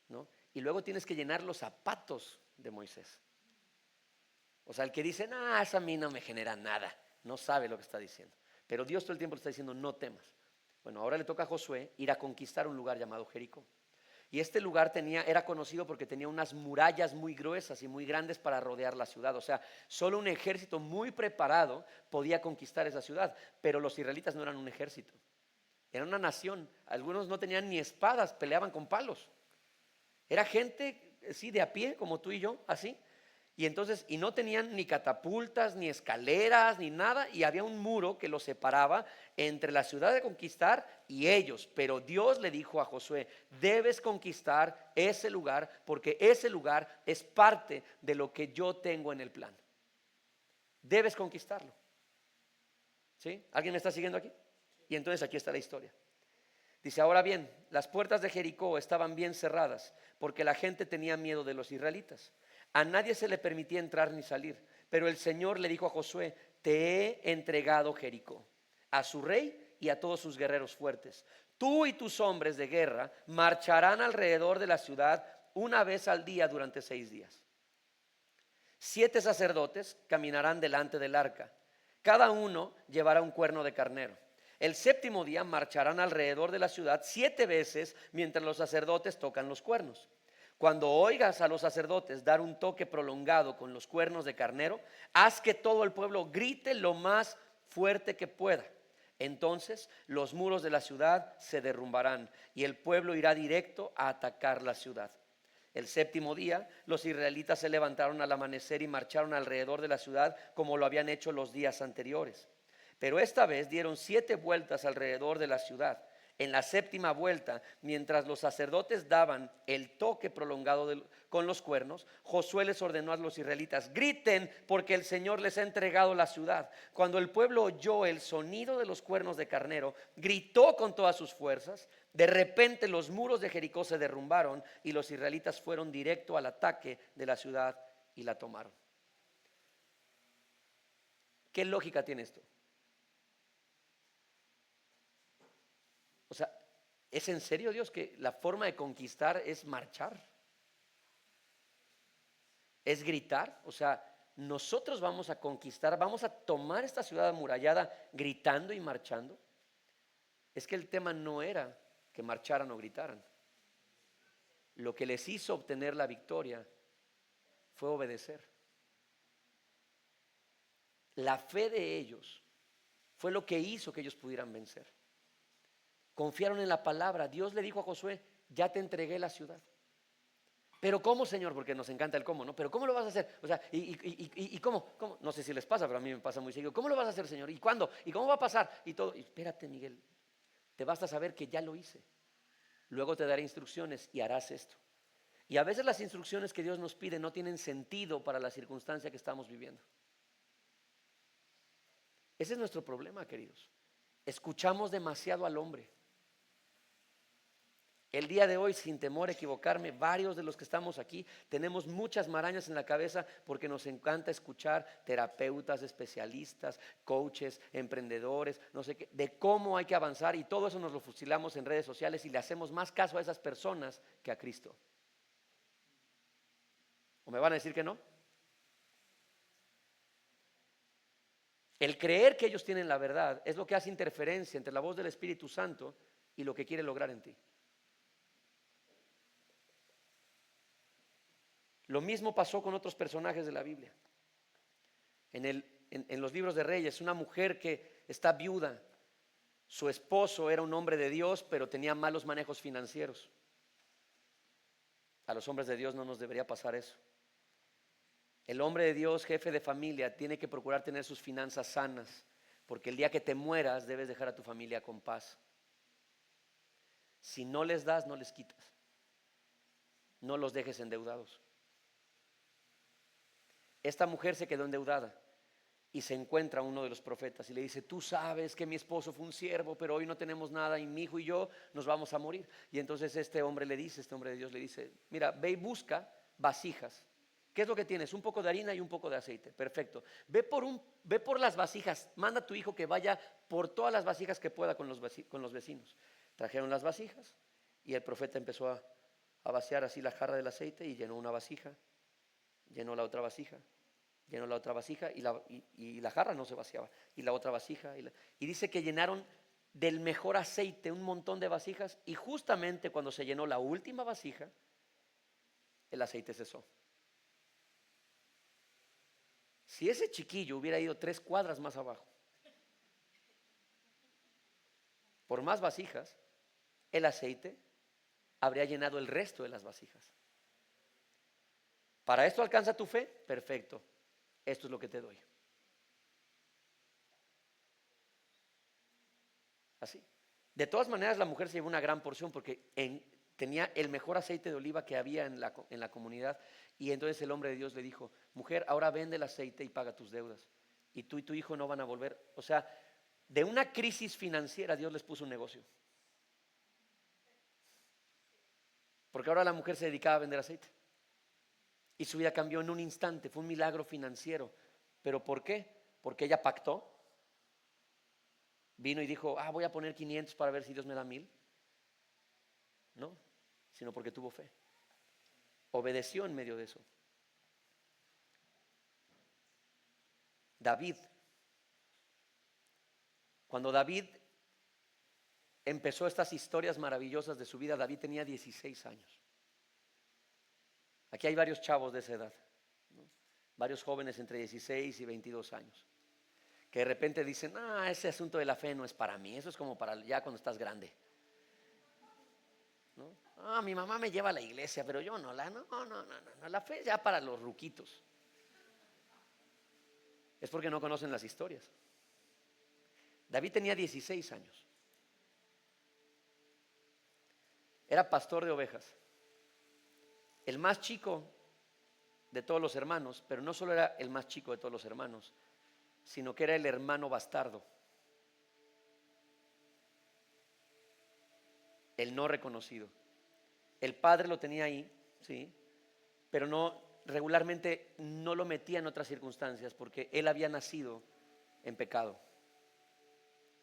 ¿no? Y luego tienes que llenar los zapatos de Moisés. O sea, el que dice, eso a mí no me genera nada, no sabe lo que está diciendo. Pero Dios todo el tiempo le está diciendo, no temas. Bueno, ahora le toca a Josué ir a conquistar un lugar llamado Jericó. Y este lugar era conocido porque tenía unas murallas muy gruesas y muy grandes para rodear la ciudad. O sea, solo un ejército muy preparado podía conquistar esa ciudad. Pero los israelitas no eran un ejército, eran una nación. Algunos no tenían ni espadas, peleaban con palos. Era gente, sí, de a pie, como tú y yo, así. Y entonces, y no tenían ni catapultas, ni escaleras, ni nada, y había un muro que los separaba entre la ciudad de conquistar y ellos. Pero Dios le dijo a Josué: debes conquistar ese lugar, porque ese lugar es parte de lo que yo tengo en el plan. Debes conquistarlo. ¿Sí? ¿Alguien me está siguiendo aquí? Y entonces aquí está la historia. Dice: ahora bien, las puertas de Jericó estaban bien cerradas, porque la gente tenía miedo de los israelitas. A nadie se le permitía entrar ni salir. Pero el Señor le dijo a Josué: te he entregado Jericó, a su rey y a todos sus guerreros fuertes. Tú y tus hombres de guerra marcharán alrededor de la ciudad una vez al día durante 6 días. 7 sacerdotes caminarán delante del arca. Cada uno llevará un cuerno de carnero. El séptimo día marcharán alrededor de la ciudad 7 veces mientras los sacerdotes tocan los cuernos. Cuando oigas a los sacerdotes dar un toque prolongado con los cuernos de carnero, haz que todo el pueblo grite lo más fuerte que pueda. Entonces los muros de la ciudad se derrumbarán y el pueblo irá directo a atacar la ciudad. El séptimo día los israelitas se levantaron al amanecer y marcharon alrededor de la ciudad como lo habían hecho los días anteriores. Pero esta vez dieron 7 vueltas alrededor de la ciudad. En la séptima vuelta, mientras los sacerdotes daban el toque prolongado con los cuernos, Josué les ordenó a los israelitas: griten, porque el Señor les ha entregado la ciudad. Cuando el pueblo oyó el sonido de los cuernos de carnero, gritó con todas sus fuerzas. De repente los muros de Jericó se derrumbaron y los israelitas fueron directo al ataque de la ciudad y la tomaron. ¿Qué lógica tiene esto? O sea, ¿es en serio, Dios, que la forma de conquistar es marchar? ¿Es gritar? O sea, nosotros vamos a conquistar, vamos a tomar esta ciudad amurallada gritando y marchando. Es que el tema no era que marcharan o gritaran. Lo que les hizo obtener la victoria fue obedecer. La fe de ellos fue lo que hizo que ellos pudieran vencer. Confiaron en la palabra. Dios le dijo a Josué: ya te entregué la ciudad. Pero ¿cómo, Señor? Porque nos encanta el cómo, ¿no? Pero ¿cómo lo vas a hacer? O sea, ¿y cómo? No sé si les pasa, pero a mí me pasa muy seguido. ¿Cómo lo vas a hacer, Señor? ¿Y cuándo? ¿Y cómo va a pasar? Y todo. Y espérate, Miguel. Te basta saber que ya lo hice. Luego te daré instrucciones y harás esto. Y a veces las instrucciones que Dios nos pide no tienen sentido para la circunstancia que estamos viviendo. Ese es nuestro problema, queridos. Escuchamos demasiado al hombre. El día de hoy, sin temor a equivocarme, varios de los que estamos aquí tenemos muchas marañas en la cabeza porque nos encanta escuchar terapeutas, especialistas, coaches, emprendedores, no sé qué, de cómo hay que avanzar, y todo eso nos lo fusilamos en redes sociales y le hacemos más caso a esas personas que a Cristo. ¿O me van a decir que no? El creer que ellos tienen la verdad es lo que hace interferencia entre la voz del Espíritu Santo y lo que quiere lograr en ti. Lo mismo pasó con otros personajes de la Biblia. En los libros de Reyes, una mujer que está viuda, su esposo era un hombre de Dios, pero tenía malos manejos financieros. A los hombres de Dios no nos debería pasar eso. El hombre de Dios, jefe de familia, tiene que procurar tener sus finanzas sanas, porque el día que te mueras debes dejar a tu familia con paz. Si no les das, no les quitas. No los dejes endeudados. Esta mujer se quedó endeudada y se encuentra a uno de los profetas y le dice: tú sabes que mi esposo fue un siervo, pero hoy no tenemos nada y mi hijo y yo nos vamos a morir. Y entonces este hombre de Dios le dice: mira, ve y busca vasijas. ¿Qué es lo que tienes? Un poco de harina y un poco de aceite. Perfecto. Ve por las vasijas. Manda a tu hijo que vaya por todas las vasijas que pueda con los vecinos. Trajeron las vasijas y el profeta empezó a vaciar así la jarra del aceite y llenó una vasija, llenó la otra vasija, llenó la otra vasija y la jarra no se vaciaba. Y la otra vasija. Y dice que llenaron del mejor aceite un montón de vasijas, y justamente cuando se llenó la última vasija, el aceite cesó. Si ese chiquillo hubiera ido 3 cuadras más abajo, por más vasijas, el aceite habría llenado el resto de las vasijas. ¿Para esto alcanza tu fe? Perfecto. Esto es lo que te doy. Así. De todas maneras, la mujer se llevó una gran porción porque tenía el mejor aceite de oliva que había en la comunidad. Y entonces el hombre de Dios le dijo: mujer, ahora vende el aceite y paga tus deudas. Y tú y tu hijo no van a volver. O sea, de una crisis financiera Dios les puso un negocio. Porque ahora la mujer se dedicaba a vender aceite. Y su vida cambió en un instante. Fue un milagro financiero. ¿Pero por qué? Porque ella pactó. Vino y dijo: voy a poner 500 para ver si Dios me da 1000. No, sino porque tuvo fe. Obedeció en medio de eso. David. Cuando David empezó estas historias maravillosas de su vida, David tenía 16 años. Aquí hay varios chavos de esa edad, ¿no? Varios jóvenes entre 16 y 22 años, que de repente dicen: ese asunto de la fe no es para mí, eso es como para ya cuando estás grande, ¿no? Mi mamá me lleva a la iglesia, pero yo no, la fe es ya para los ruquitos. Es porque no conocen las historias. David tenía 16 años. Era pastor de ovejas. El más chico de todos los hermanos, pero no solo era el más chico de todos los hermanos, sino que era el hermano bastardo, el no reconocido. El padre lo tenía ahí, sí, pero regularmente no lo metía en otras circunstancias porque él había nacido en pecado.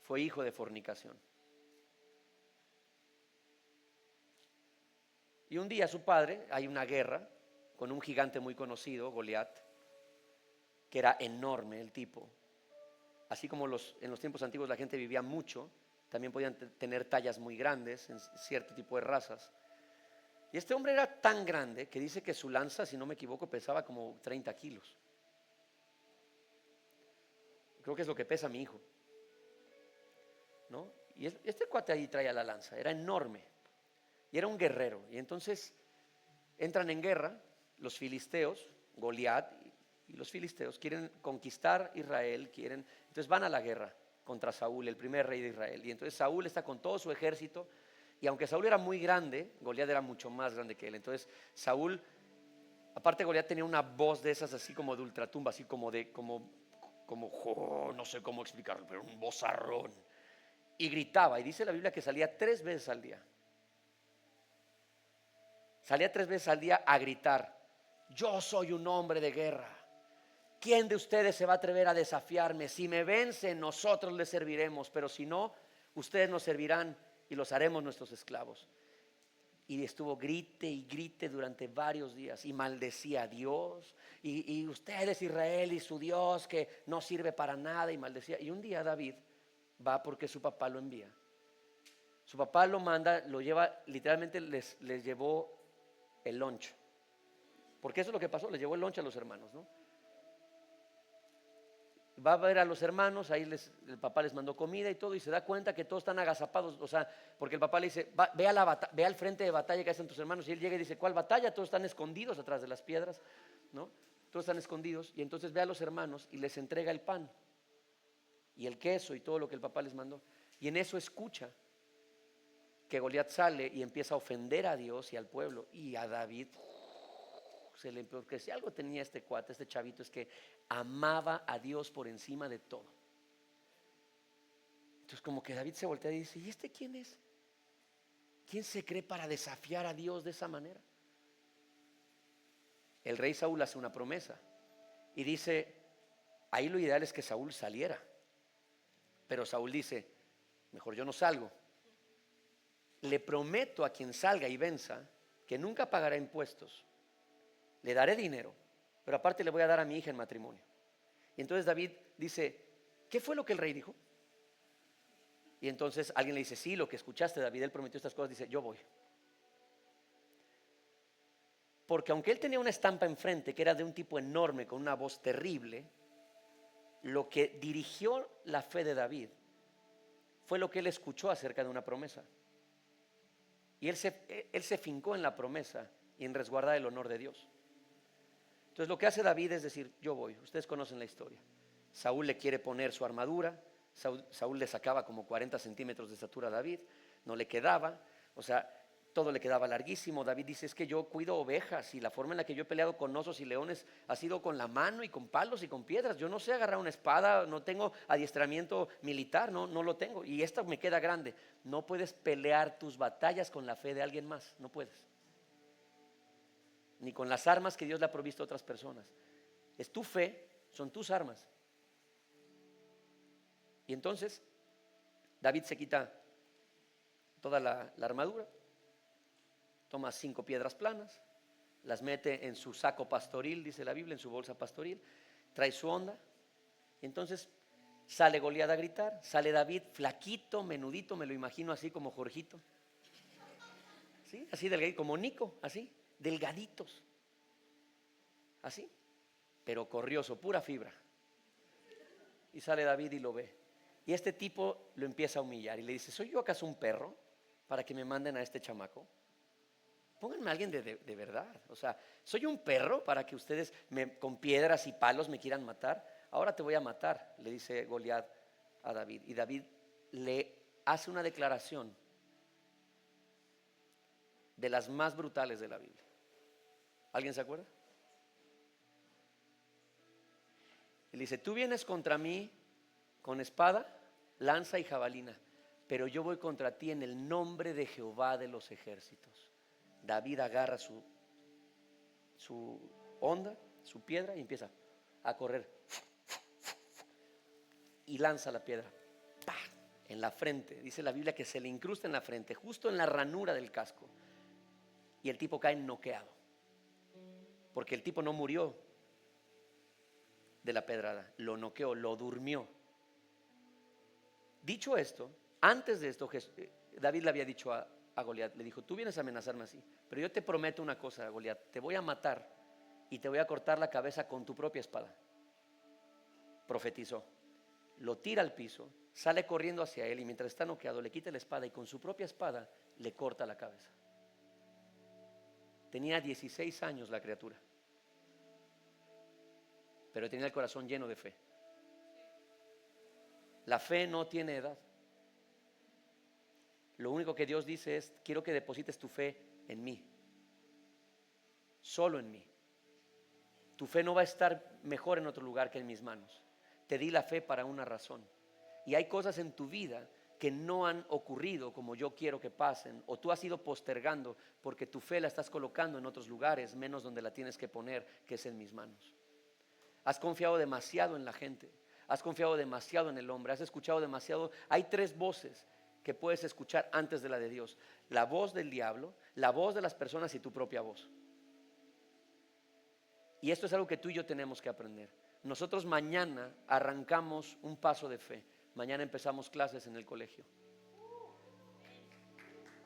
Fue hijo de fornicación. Y un día su padre, hay una guerra con un gigante muy conocido, Goliat, que era enorme el tipo. Así como en los tiempos antiguos la gente vivía mucho, también podían tener tallas muy grandes en cierto tipo de razas. Y este hombre era tan grande que dice que su lanza, si no me equivoco, pesaba como 30 kilos. Creo que es lo que pesa mi hijo, ¿no? Y este cuate ahí traía la lanza, era enorme. Y era un guerrero. Y entonces entran en guerra los filisteos, Goliat y los filisteos quieren conquistar Israel, entonces van a la guerra contra Saúl, el primer rey de Israel. Y entonces Saúl está con todo su ejército. Y aunque Saúl era muy grande, Goliat era mucho más grande que él. Entonces Saúl, aparte Goliat tenía una voz de esas así como de ultratumba, así como no sé cómo explicarlo, pero un vozarrón. Y gritaba, y dice la Biblia que salía 3 veces al día. Salía 3 veces al día a gritar: yo soy un hombre de guerra. ¿Quién de ustedes se va a atrever a desafiarme? Si me vence, nosotros les serviremos, pero si no, ustedes nos servirán y los haremos nuestros esclavos. Y estuvo grite y grite durante varios días y maldecía a Dios y ustedes, Israel y su Dios que no sirve para nada, y maldecía. Y un día David va porque su papá lo envía. Su papá lo manda, lo lleva, literalmente les llevó el lunch, porque eso es lo que pasó, les llevó el lunch a los hermanos, ¿no? Va a ver a los hermanos, ahí el papá les mandó comida y todo, y se da cuenta que todos están agazapados, o sea, porque el papá le dice: ve al frente de batalla que hacen tus hermanos, y él llega y dice: ¿cuál batalla? Todos están escondidos atrás de las piedras, ¿no? Todos están escondidos, y entonces ve a los hermanos y les entrega el pan y el queso y todo lo que el papá les mandó, y en eso escucha que Goliat sale y empieza a ofender a Dios y al pueblo, y a David porque si algo tenía este cuate, este chavito, es que amaba a Dios por encima de todo. Entonces como que David se voltea y dice: ¿y este quién es? ¿Quién se cree para desafiar a Dios de esa manera? El rey Saúl hace una promesa y dice: ahí lo ideal es que Saúl saliera, pero Saúl dice: mejor yo no salgo. Le prometo a quien salga y venza que nunca pagará impuestos, le daré dinero, pero aparte le voy a dar a mi hija en matrimonio. Y entonces David dice: ¿qué fue lo que el rey dijo? Y entonces alguien le dice: sí, lo que escuchaste, David, él prometió estas cosas. Dice: yo voy. Porque aunque él tenía una estampa enfrente que era de un tipo enorme con una voz terrible, lo que dirigió la fe de David fue lo que él escuchó acerca de una promesa. Y él se fincó en la promesa y en resguardar el honor de Dios. Entonces lo que hace David es decir, yo voy. Ustedes conocen la historia. Saúl le quiere poner su armadura. Saúl le sacaba como 40 centímetros de estatura a David. No le quedaba. O sea, todo le quedaba larguísimo. David dice, es que yo cuido ovejas y la forma en la que yo he peleado con osos y leones ha sido con la mano y con palos y con piedras. Yo no sé agarrar una espada, no tengo adiestramiento militar, no lo tengo. Y esta me queda grande. No puedes pelear tus batallas con la fe de alguien más, no puedes. Ni con las armas que Dios le ha provisto a otras personas. Es tu fe, son tus armas. Y entonces David se quita toda la armadura, toma 5 piedras planas, las mete en su saco pastoril, dice la Biblia, en su bolsa pastoril, trae su onda. Y entonces sale Goliat a gritar, sale David flaquito, menudito, me lo imagino así como Jorgito, ¿sí? Así delgadito, como Nico, así, delgaditos, así, pero corrioso, pura fibra. Y sale David y lo ve. Y este tipo lo empieza a humillar y le dice, ¿soy yo acaso un perro para que me manden a este chamaco? Pónganme a alguien de verdad. O sea, ¿soy un perro para que ustedes con piedras y palos me quieran matar? Ahora te voy a matar, le dice Goliat a David. Y David le hace una declaración de las más brutales de la Biblia. ¿Alguien se acuerda? Él dice, tú vienes contra mí con espada, lanza y jabalina, pero yo voy contra ti en el nombre de Jehová de los ejércitos. David agarra su onda, su piedra y empieza a correr y lanza la piedra ¡pah! En la frente. Dice la Biblia que se le incrusta en la frente, justo en la ranura del casco, y el tipo cae noqueado, porque el tipo no murió de la pedrada, lo noqueó, lo durmió. Dicho esto, antes de esto David le había dicho a Goliat, le dijo, tú vienes a amenazarme así, pero yo te prometo una cosa, Goliat, te voy a matar y te voy a cortar la cabeza con tu propia espada. Profetizó, lo tira al piso, sale corriendo hacia él y mientras está noqueado le quita la espada y con su propia espada le corta la cabeza. Tenía 16 años la criatura, pero tenía el corazón lleno de fe. La fe no tiene edad. Lo único que Dios dice es, quiero que deposites tu fe en mí, solo en mí. Tu fe no va a estar mejor en otro lugar que en mis manos. Te di la fe para una razón. Y hay cosas en tu vida que no han ocurrido como yo quiero que pasen, o tú has ido postergando porque tu fe la estás colocando en otros lugares, menos donde la tienes que poner, que es en mis manos. Has confiado demasiado en la gente, has confiado demasiado en el hombre, has escuchado demasiado. Hay 3 voces que puedes escuchar antes de la de Dios: la voz del diablo, la voz de las personas y tu propia voz. Y esto es algo que tú y yo tenemos que aprender. Nosotros mañana arrancamos un paso de fe. Mañana empezamos clases en el colegio.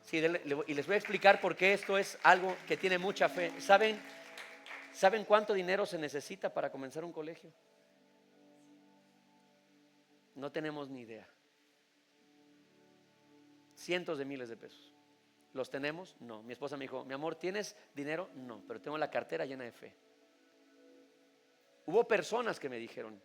Sí, y les voy a explicar por qué esto es algo que tiene mucha fe. ¿Saben cuánto dinero se necesita para comenzar un colegio? No tenemos ni idea. Cientos de miles de pesos. ¿Los tenemos? No. Mi esposa me dijo, mi amor, ¿tienes dinero? No, pero tengo la cartera llena de fe. Hubo personas que me dijeron,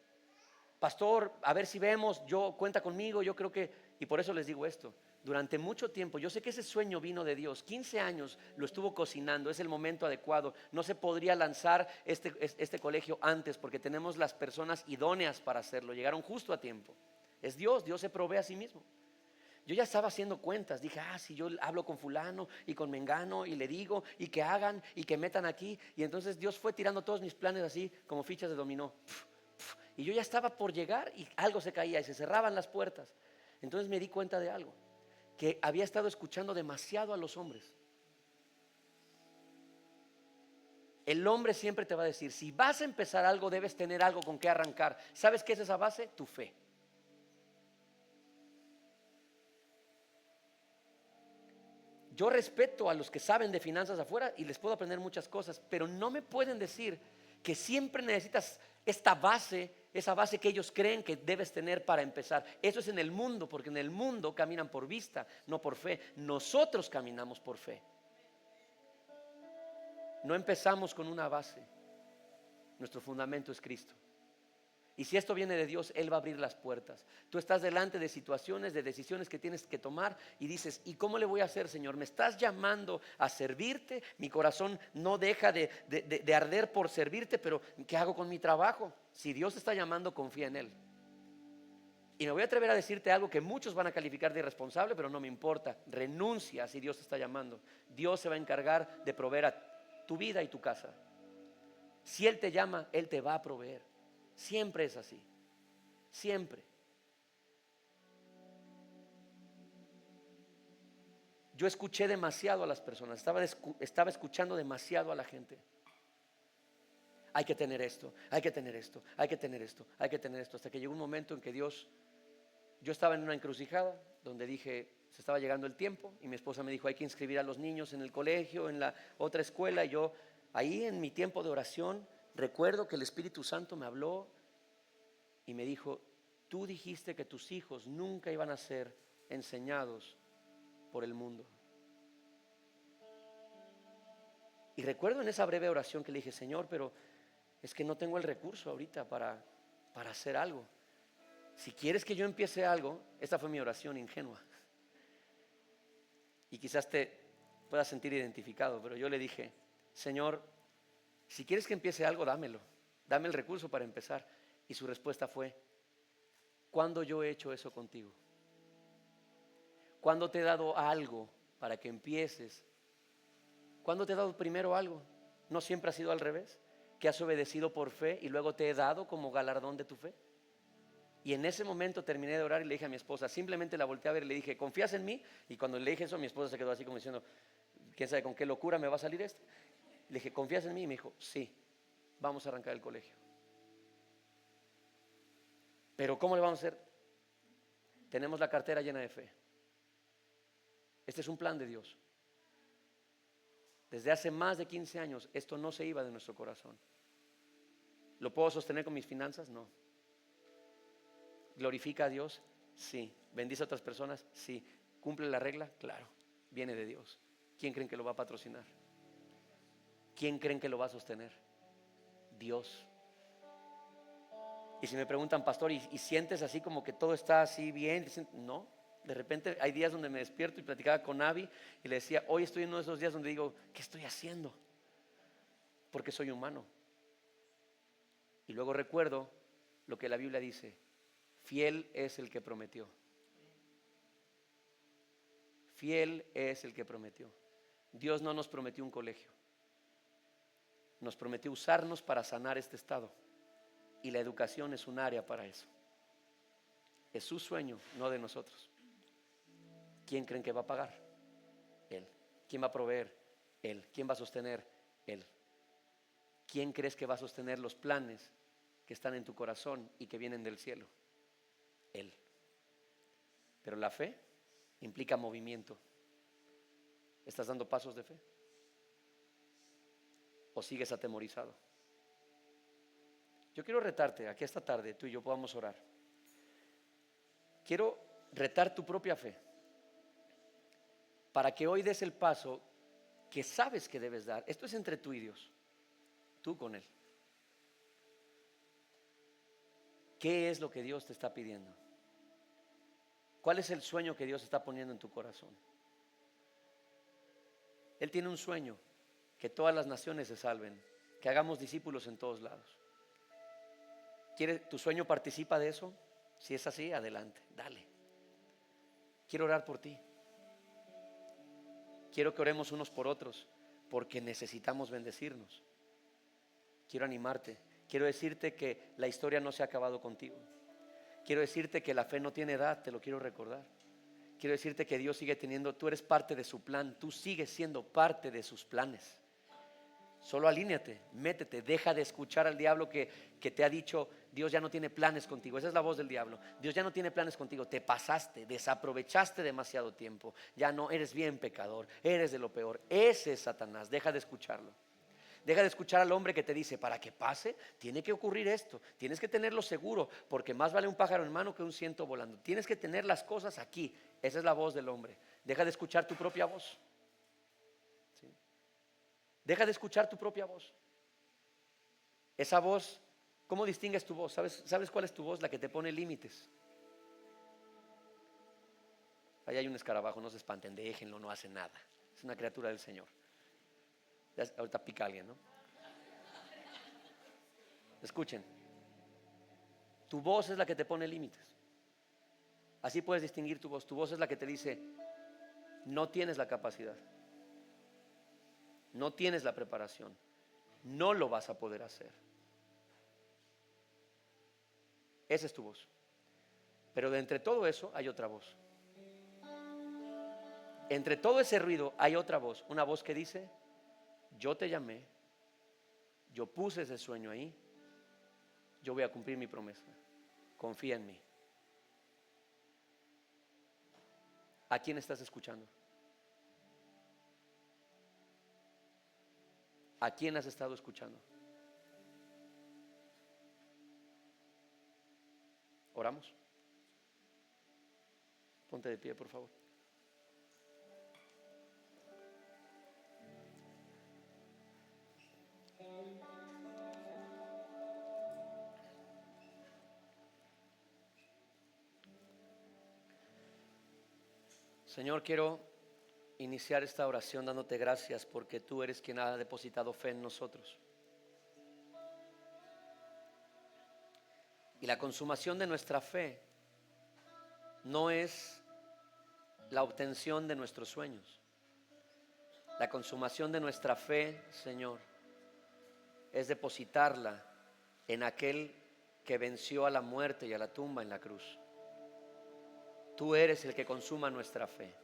pastor, a ver si vemos, yo cuenta conmigo, yo creo que, y por eso les digo esto, durante mucho tiempo, yo sé que ese sueño vino de Dios, 15 años lo estuvo cocinando, es el momento adecuado, no se podría lanzar este colegio antes porque tenemos las personas idóneas para hacerlo, llegaron justo a tiempo, es Dios se provee a sí mismo. Yo ya estaba haciendo cuentas, dije, si yo hablo con fulano y con mengano y le digo y que hagan y que metan aquí, y entonces Dios fue tirando todos mis planes así como fichas de dominó, y yo ya estaba por llegar y algo se caía y se cerraban las puertas. Entonces me di cuenta de algo, que había estado escuchando demasiado a los hombres. El hombre siempre te va a decir, si vas a empezar algo debes tener algo con que arrancar. ¿Sabes qué es esa base? Tu fe. Yo respeto a los que saben de finanzas afuera y les puedo aprender muchas cosas, pero no me pueden decir que siempre necesitas esta base, esa base que ellos creen que debes tener para empezar. Eso es en el mundo, porque en el mundo caminan por vista, no por fe. Nosotros caminamos por fe. No empezamos con una base. Nuestro fundamento es Cristo. Y si esto viene de Dios, Él va a abrir las puertas. Tú estás delante de situaciones, de decisiones que tienes que tomar y dices, ¿y cómo le voy a hacer, Señor? Me estás llamando a servirte, mi corazón no deja de arder por servirte, pero ¿qué hago con mi trabajo? Si Dios te está llamando, confía en Él. Y me voy a atrever a decirte algo que muchos van a calificar de irresponsable, pero no me importa. Renuncia si Dios te está llamando. Dios se va a encargar de proveer a tu vida y tu casa. Si Él te llama, Él te va a proveer. Siempre es así. Siempre. Yo escuché demasiado a las personas. Estaba escuchando demasiado a la gente. Hay que tener esto, hay que tener esto, hay que tener esto, hay que tener esto. Hasta que llegó un momento en que yo estaba en una encrucijada donde dije, se estaba llegando el tiempo y mi esposa me dijo, hay que inscribir a los niños en el colegio, en la otra escuela. Y yo ahí en mi tiempo de oración recuerdo que el Espíritu Santo me habló y me dijo, tú dijiste que tus hijos nunca iban a ser enseñados por el mundo. Y recuerdo en esa breve oración que le dije, Señor, pero es que no tengo el recurso ahorita para hacer algo. Si quieres que yo empiece algo, esta fue mi oración ingenua. Y quizás te puedas sentir identificado, pero yo le dije, Señor, si quieres que empiece algo, dámelo. Dame el recurso para empezar. Y su respuesta fue, ¿cuándo yo he hecho eso contigo? ¿Cuándo te he dado algo para que empieces? ¿Cuándo te he dado primero algo? ¿No siempre ha sido al revés? ¿Que has obedecido por fe y luego te he dado como galardón de tu fe? Y en ese momento terminé de orar y le dije a mi esposa, simplemente la volteé a ver y le dije, ¿confías en mí? Y cuando le dije eso, mi esposa se quedó así como diciendo, ¿quién sabe con qué locura me va a salir esto? Le dije, ¿confías en mí? Y me dijo, sí, vamos a arrancar el colegio. Pero ¿cómo le vamos a hacer? Tenemos la cartera llena de fe. Este es un plan de Dios. Desde hace más de 15 años esto no se iba de nuestro corazón. ¿Lo puedo sostener con mis finanzas? No. ¿Glorifica a Dios? Sí. ¿Bendice a otras personas? Sí. ¿Cumple la regla? Claro. Viene de Dios. ¿Quién creen que lo va a patrocinar? ¿Quién creen que lo va a sostener? Dios. Y si me preguntan, pastor, ¿y sientes así como que todo está así bien? Dicen, no. De repente hay días donde me despierto y platicaba con Abby y le decía, hoy estoy en uno de esos días donde digo, ¿qué estoy haciendo? Porque soy humano. Y luego recuerdo lo que la Biblia dice, fiel es el que prometió. Fiel es el que prometió. Dios no nos prometió un colegio. Nos prometió usarnos para sanar este estado. Y la educación es un área para eso. Es su sueño, no de nosotros. ¿Quién creen que va a pagar? Él. ¿Quién va a proveer? Él. ¿Quién va a sostener? Él. ¿Quién crees que va a sostener los planes que están en tu corazón y que vienen del cielo? Él. Pero la fe implica movimiento. ¿Estás dando pasos de fe? ¿O sigues atemorizado? Yo quiero retarte a que esta tarde tú y yo podamos orar. Quiero retar tu propia fe para que hoy des el paso que sabes que debes dar. Esto es entre tú y Dios, tú con Él. ¿Qué es lo que Dios te está pidiendo? ¿Cuál es el sueño que Dios está poniendo en tu corazón? Él tiene un sueño, que todas las naciones se salven, que hagamos discípulos en todos lados. ¿Tu sueño participa de eso? Si es así, adelante, dale. Quiero orar por ti. Quiero que oremos unos por otros, porque necesitamos bendecirnos. Quiero animarte. Quiero decirte que la historia no se ha acabado contigo. Quiero decirte que la fe no tiene edad, te lo quiero recordar. Quiero decirte que Dios sigue teniendo, tú eres parte de su plan, tú sigues siendo parte de sus planes. Solo alíñate, métete, deja de escuchar al diablo que te ha dicho, Dios ya no tiene planes contigo. Esa es la voz del diablo. Dios ya no tiene planes contigo, te pasaste, desaprovechaste demasiado tiempo. Ya no, eres bien pecador, eres de lo peor. Ese es Satanás, deja de escucharlo. Deja de escuchar al hombre que te dice, para que pase, tiene que ocurrir esto. Tienes que tenerlo seguro, porque más vale un pájaro en mano que un ciento volando. Tienes que tener las cosas aquí. Esa es la voz del hombre. Deja de escuchar tu propia voz. ¿Sí? Deja de escuchar tu propia voz. Esa voz, ¿cómo distingues tu voz? ¿Sabes cuál es tu voz? La que te pone límites. Ahí hay un escarabajo, no se espanten, déjenlo, no hace nada. Es una criatura del Señor. Ahorita pica alguien, ¿no? Escuchen, tu voz es la que te pone límites. Así puedes distinguir tu voz. Tu voz es la que te dice, no tienes la capacidad, no tienes la preparación, no lo vas a poder hacer. Esa es tu voz. Pero de entre todo eso hay otra voz. Entre todo ese ruido hay otra voz. Una voz que dice, yo te llamé, yo puse ese sueño ahí, yo voy a cumplir mi promesa. Confía en mí. ¿A quién estás escuchando? ¿A quién has estado escuchando? ¿Oramos? Ponte de pie, por favor. Señor, quiero iniciar esta oración dándote gracias porque tú eres quien ha depositado fe en nosotros. Y la consumación de nuestra fe no es la obtención de nuestros sueños. La consumación de nuestra fe, Señor, es depositarla en aquel que venció a la muerte y a la tumba en la cruz. Tú eres el que consuma nuestra fe.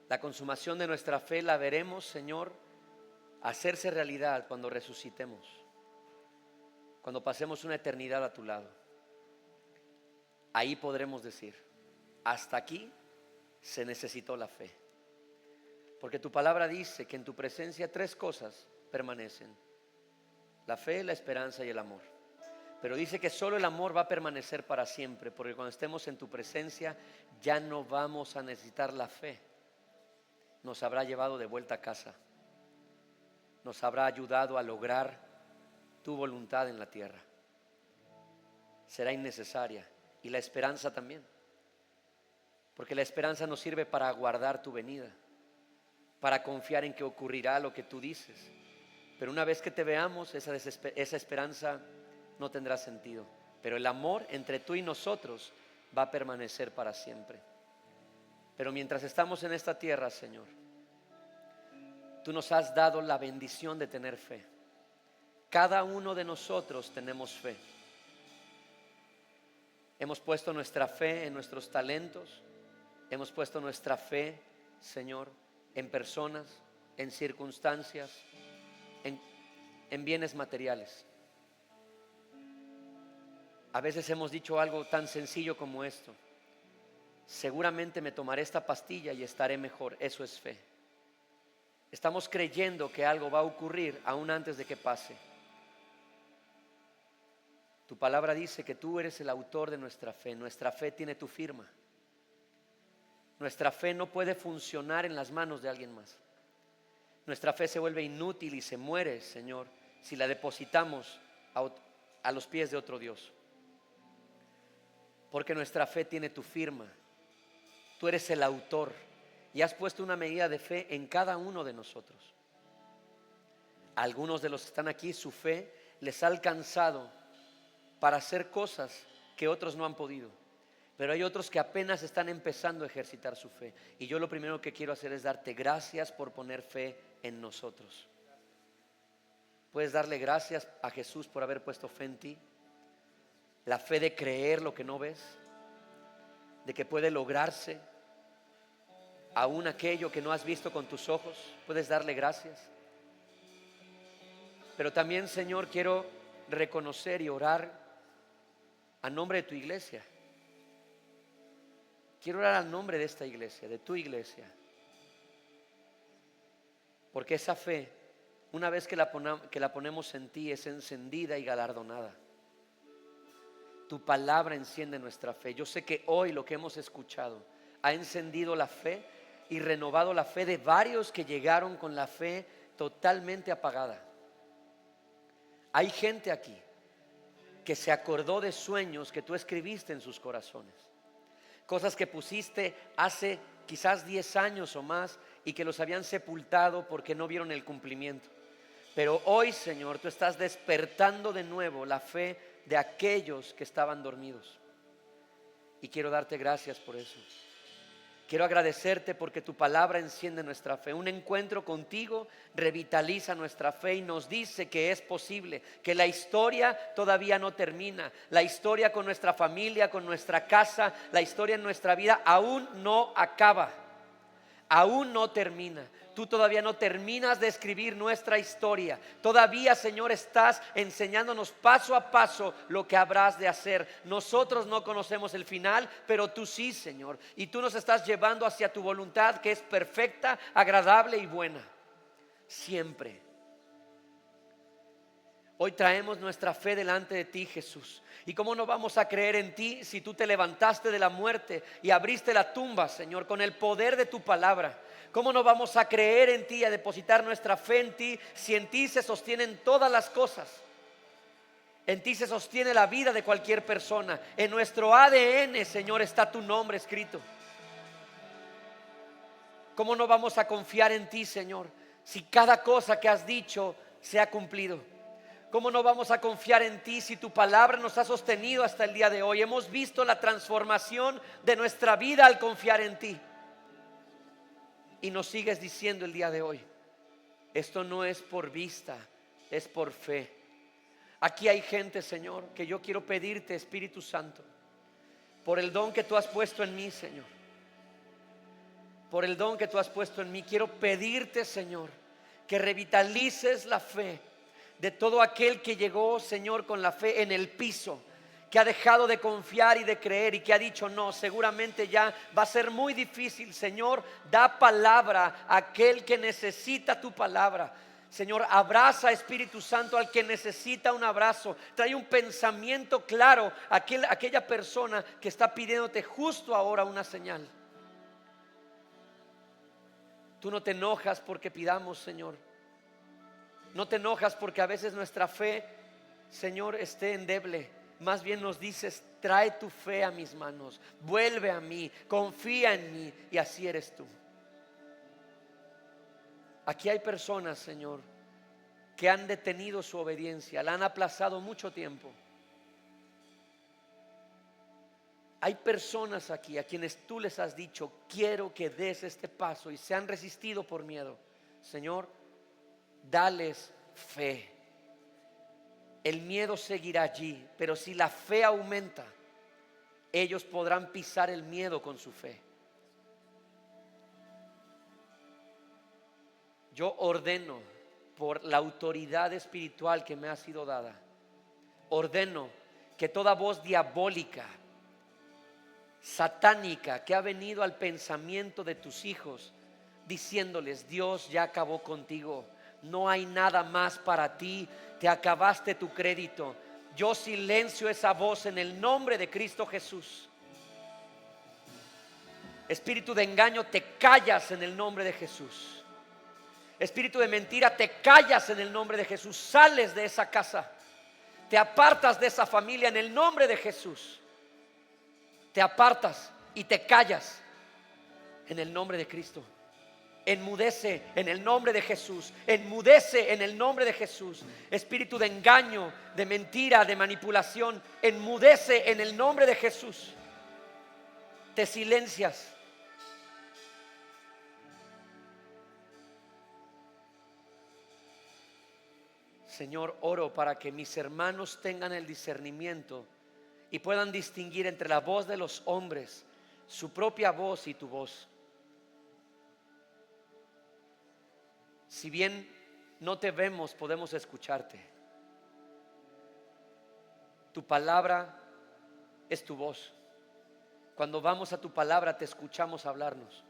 La consumación de nuestra fe la veremos, Señor, hacerse realidad cuando resucitemos, cuando pasemos una eternidad a tu lado. Ahí podremos decir, hasta aquí se necesitó la fe. Porque tu palabra dice que en tu presencia 3 cosas permanecen: la fe, la esperanza y el amor. Pero dice que solo el amor va a permanecer para siempre, porque cuando estemos en tu presencia ya no vamos a necesitar la fe. Nos habrá llevado de vuelta a casa, nos habrá ayudado a lograr tu voluntad en la tierra. Será innecesaria. Y la esperanza también, porque la esperanza nos sirve para aguardar tu venida, para confiar en que ocurrirá lo que tú dices. Pero una vez que te veamos, esa esperanza no tendrá sentido. Pero el amor entre tú y nosotros va a permanecer para siempre. Pero mientras estamos en esta tierra, Señor, tú nos has dado la bendición de tener fe. Cada uno de nosotros tenemos fe. Hemos puesto nuestra fe en nuestros talentos. Hemos puesto nuestra fe, Señor, en personas, en circunstancias, en bienes materiales. A veces hemos dicho algo tan sencillo como esto: seguramente me tomaré esta pastilla y estaré mejor. Eso es fe. Estamos creyendo que algo va a ocurrir aún antes de que pase. Tu palabra dice que tú eres el autor de nuestra fe. Nuestra fe tiene tu firma. Nuestra fe no puede funcionar en las manos de alguien más. Nuestra fe se vuelve inútil y se muere, Señor, si la depositamos a los pies de otro Dios. Porque nuestra fe tiene tu firma. Tú eres el autor y has puesto una medida de fe en cada uno de nosotros. Algunos de los que están aquí, su fe les ha alcanzado para hacer cosas que otros no han podido. Pero hay otros que apenas están empezando a ejercitar su fe. Y yo lo primero que quiero hacer es darte gracias por poner fe en nosotros. Puedes darle gracias a Jesús por haber puesto fe en ti. La fe de creer lo que no ves, de que puede lograrse aún aquello que no has visto con tus ojos. Puedes darle gracias. Pero también, Señor, quiero reconocer y orar a nombre de tu iglesia. Quiero orar al nombre de esta iglesia, de tu iglesia. Porque esa fe, una vez que la ponemos en ti, es encendida y galardonada. Tu palabra enciende nuestra fe. Yo sé que hoy lo que hemos escuchado ha encendido la fe y renovado la fe de varios que llegaron con la fe totalmente apagada. Hay gente aquí que se acordó de sueños que tú escribiste en sus corazones, cosas que pusiste hace quizás 10 años o más y que los habían sepultado porque no vieron el cumplimiento. Pero hoy, Señor, tú estás despertando de nuevo la fe de aquellos que estaban dormidos. Y quiero darte gracias por eso. Quiero agradecerte porque tu palabra enciende nuestra fe. Un encuentro contigo revitaliza nuestra fe y nos dice que es posible, que la historia todavía no termina. La historia con nuestra familia, con nuestra casa, la historia en nuestra vida aún no acaba. Aún no termina. Tú todavía no terminas de escribir nuestra historia. Todavía, Señor, estás enseñándonos paso a paso lo que habrás de hacer. Nosotros no conocemos el final, pero tú sí, Señor. Y tú nos estás llevando hacia tu voluntad, que es perfecta, agradable y buena. Siempre. Hoy traemos nuestra fe delante de ti, Jesús. ¿Y cómo no vamos a creer en ti si tú te levantaste de la muerte y abriste la tumba, Señor, con el poder de tu palabra? ¿Cómo no vamos a creer en ti y a depositar nuestra fe en ti si en ti se sostienen todas las cosas? En ti se sostiene la vida de cualquier persona. En nuestro ADN, Señor, está tu nombre escrito. ¿Cómo no vamos a confiar en ti, Señor, si cada cosa que has dicho se ha cumplido? ¿Cómo no vamos a confiar en ti si tu palabra nos ha sostenido hasta el día de hoy? Hemos visto la transformación de nuestra vida al confiar en ti. Y nos sigues diciendo el día de hoy, esto no es por vista, es por fe. Aquí hay gente, Señor, que yo quiero pedirte, Espíritu Santo, por el don que tú has puesto en mí, Señor. Por el don que tú has puesto en mí, quiero pedirte, Señor, que revitalices la fe de todo aquel que llegó, Señor, con la fe en el piso, que ha dejado de confiar y de creer y que ha dicho no, seguramente ya va a ser muy difícil. Señor, da palabra a aquel que necesita tu palabra. Señor, abraza, Espíritu Santo, al que necesita un abrazo. Trae un pensamiento claro a aquella persona que está pidiéndote justo ahora una señal. Tú no te enojas porque pidamos, Señor. No te enojas porque a veces nuestra fe, Señor, esté endeble. Más bien nos dices, trae tu fe a mis manos, vuelve a mí, confía en mí, y así eres tú. Aquí hay personas, Señor, que han detenido su obediencia, la han aplazado mucho tiempo. Hay personas aquí a quienes tú les has dicho, quiero que des este paso, y se han resistido por miedo. Señor, dales fe. El miedo seguirá allí, pero si la fe aumenta, ellos podrán pisar el miedo con su fe. Yo ordeno por la autoridad espiritual que me ha sido dada, ordeno que toda voz diabólica, satánica, que ha venido al pensamiento de tus hijos, diciéndoles, Dios ya acabó contigo, no hay nada más para ti, te acabaste tu crédito. Yo silencio esa voz en el nombre de Cristo Jesús. Espíritu de engaño, te callas en el nombre de Jesús. Espíritu de mentira, te callas en el nombre de Jesús. Sales de esa casa, te apartas de esa familia en el nombre de Jesús. Te apartas y te callas en el nombre de Cristo. Enmudece en el nombre de Jesús. Enmudece en el nombre de Jesús. Espíritu de engaño, de mentira, de manipulación, enmudece en el nombre de Jesús. Te silencias. Señor, oro para que mis hermanos tengan el discernimiento y puedan distinguir entre la voz de los hombres, su propia voz y tu voz. Si bien no te vemos, podemos escucharte. Tu palabra es tu voz. Cuando vamos a tu palabra te escuchamos hablarnos.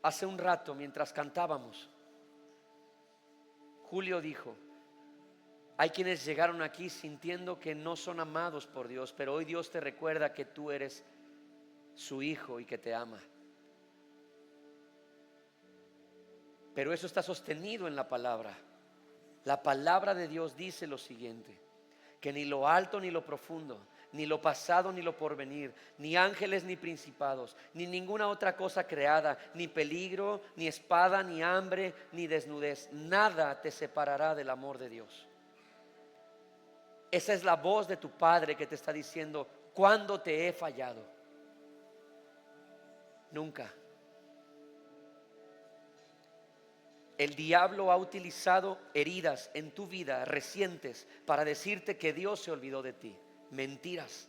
Hace un rato, mientras cantábamos, Julio dijo, hay quienes llegaron aquí sintiendo que no son amados por Dios, pero hoy Dios te recuerda que tú eres su hijo y que te ama. Pero eso está sostenido en la palabra. La palabra de Dios dice lo siguiente: que ni lo alto ni lo profundo, ni lo pasado ni lo porvenir, ni ángeles ni principados, ni ninguna otra cosa creada, ni peligro, ni espada, ni hambre, ni desnudez, nada te separará del amor de Dios. Esa es la voz de tu Padre que te está diciendo: ¿cuándo te he fallado? Nunca. El diablo ha utilizado heridas en tu vida recientes para decirte que Dios se olvidó de ti. Mentiras.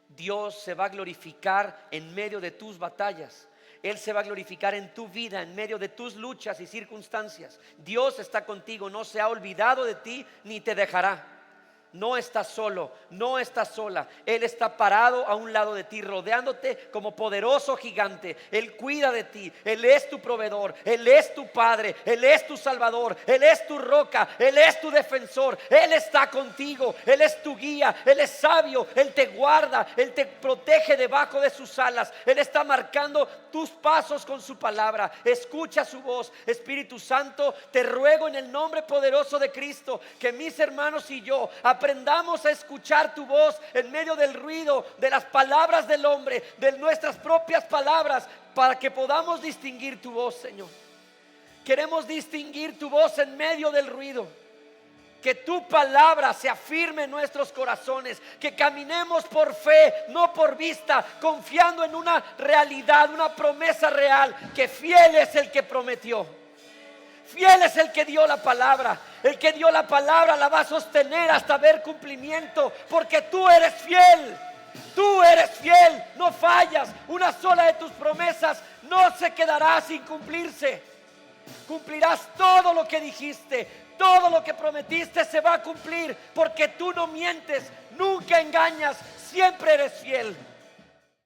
Dios se va a glorificar en medio de tus batallas. Él se va a glorificar en tu vida, en medio de tus luchas y circunstancias. Dios está contigo, no se ha olvidado de ti ni te dejará. No estás solo, no estás sola. Él está parado a un lado de ti, rodeándote como poderoso gigante. Él cuida de ti, Él es tu proveedor, Él es tu Padre, Él es tu Salvador, Él es tu roca, Él es tu defensor. Él está contigo, Él es tu guía, Él es sabio, Él te guarda, Él te protege debajo de sus alas. Él está marcando tus pasos con su palabra. Escucha su voz. Espíritu Santo, te ruego en el nombre poderoso de Cristo que mis hermanos y yo aprendamos a escuchar tu voz en medio del ruido de las palabras del hombre, de nuestras propias palabras, para que podamos distinguir tu voz, Señor. Queremos distinguir tu voz en medio del ruido. Que tu palabra se afirme en nuestros corazones, que caminemos por fe, no por vista, confiando en una realidad, una promesa real, que fiel es el que prometió. Fiel es el que dio la palabra. El que dio la palabra la va a sostener hasta ver cumplimiento, porque tú eres fiel. Tú eres fiel, no fallas. Una sola de tus promesas no se quedará sin cumplirse. Cumplirás todo lo que dijiste, todo lo que prometiste se va a cumplir, porque tú no mientes, nunca engañas, siempre eres fiel.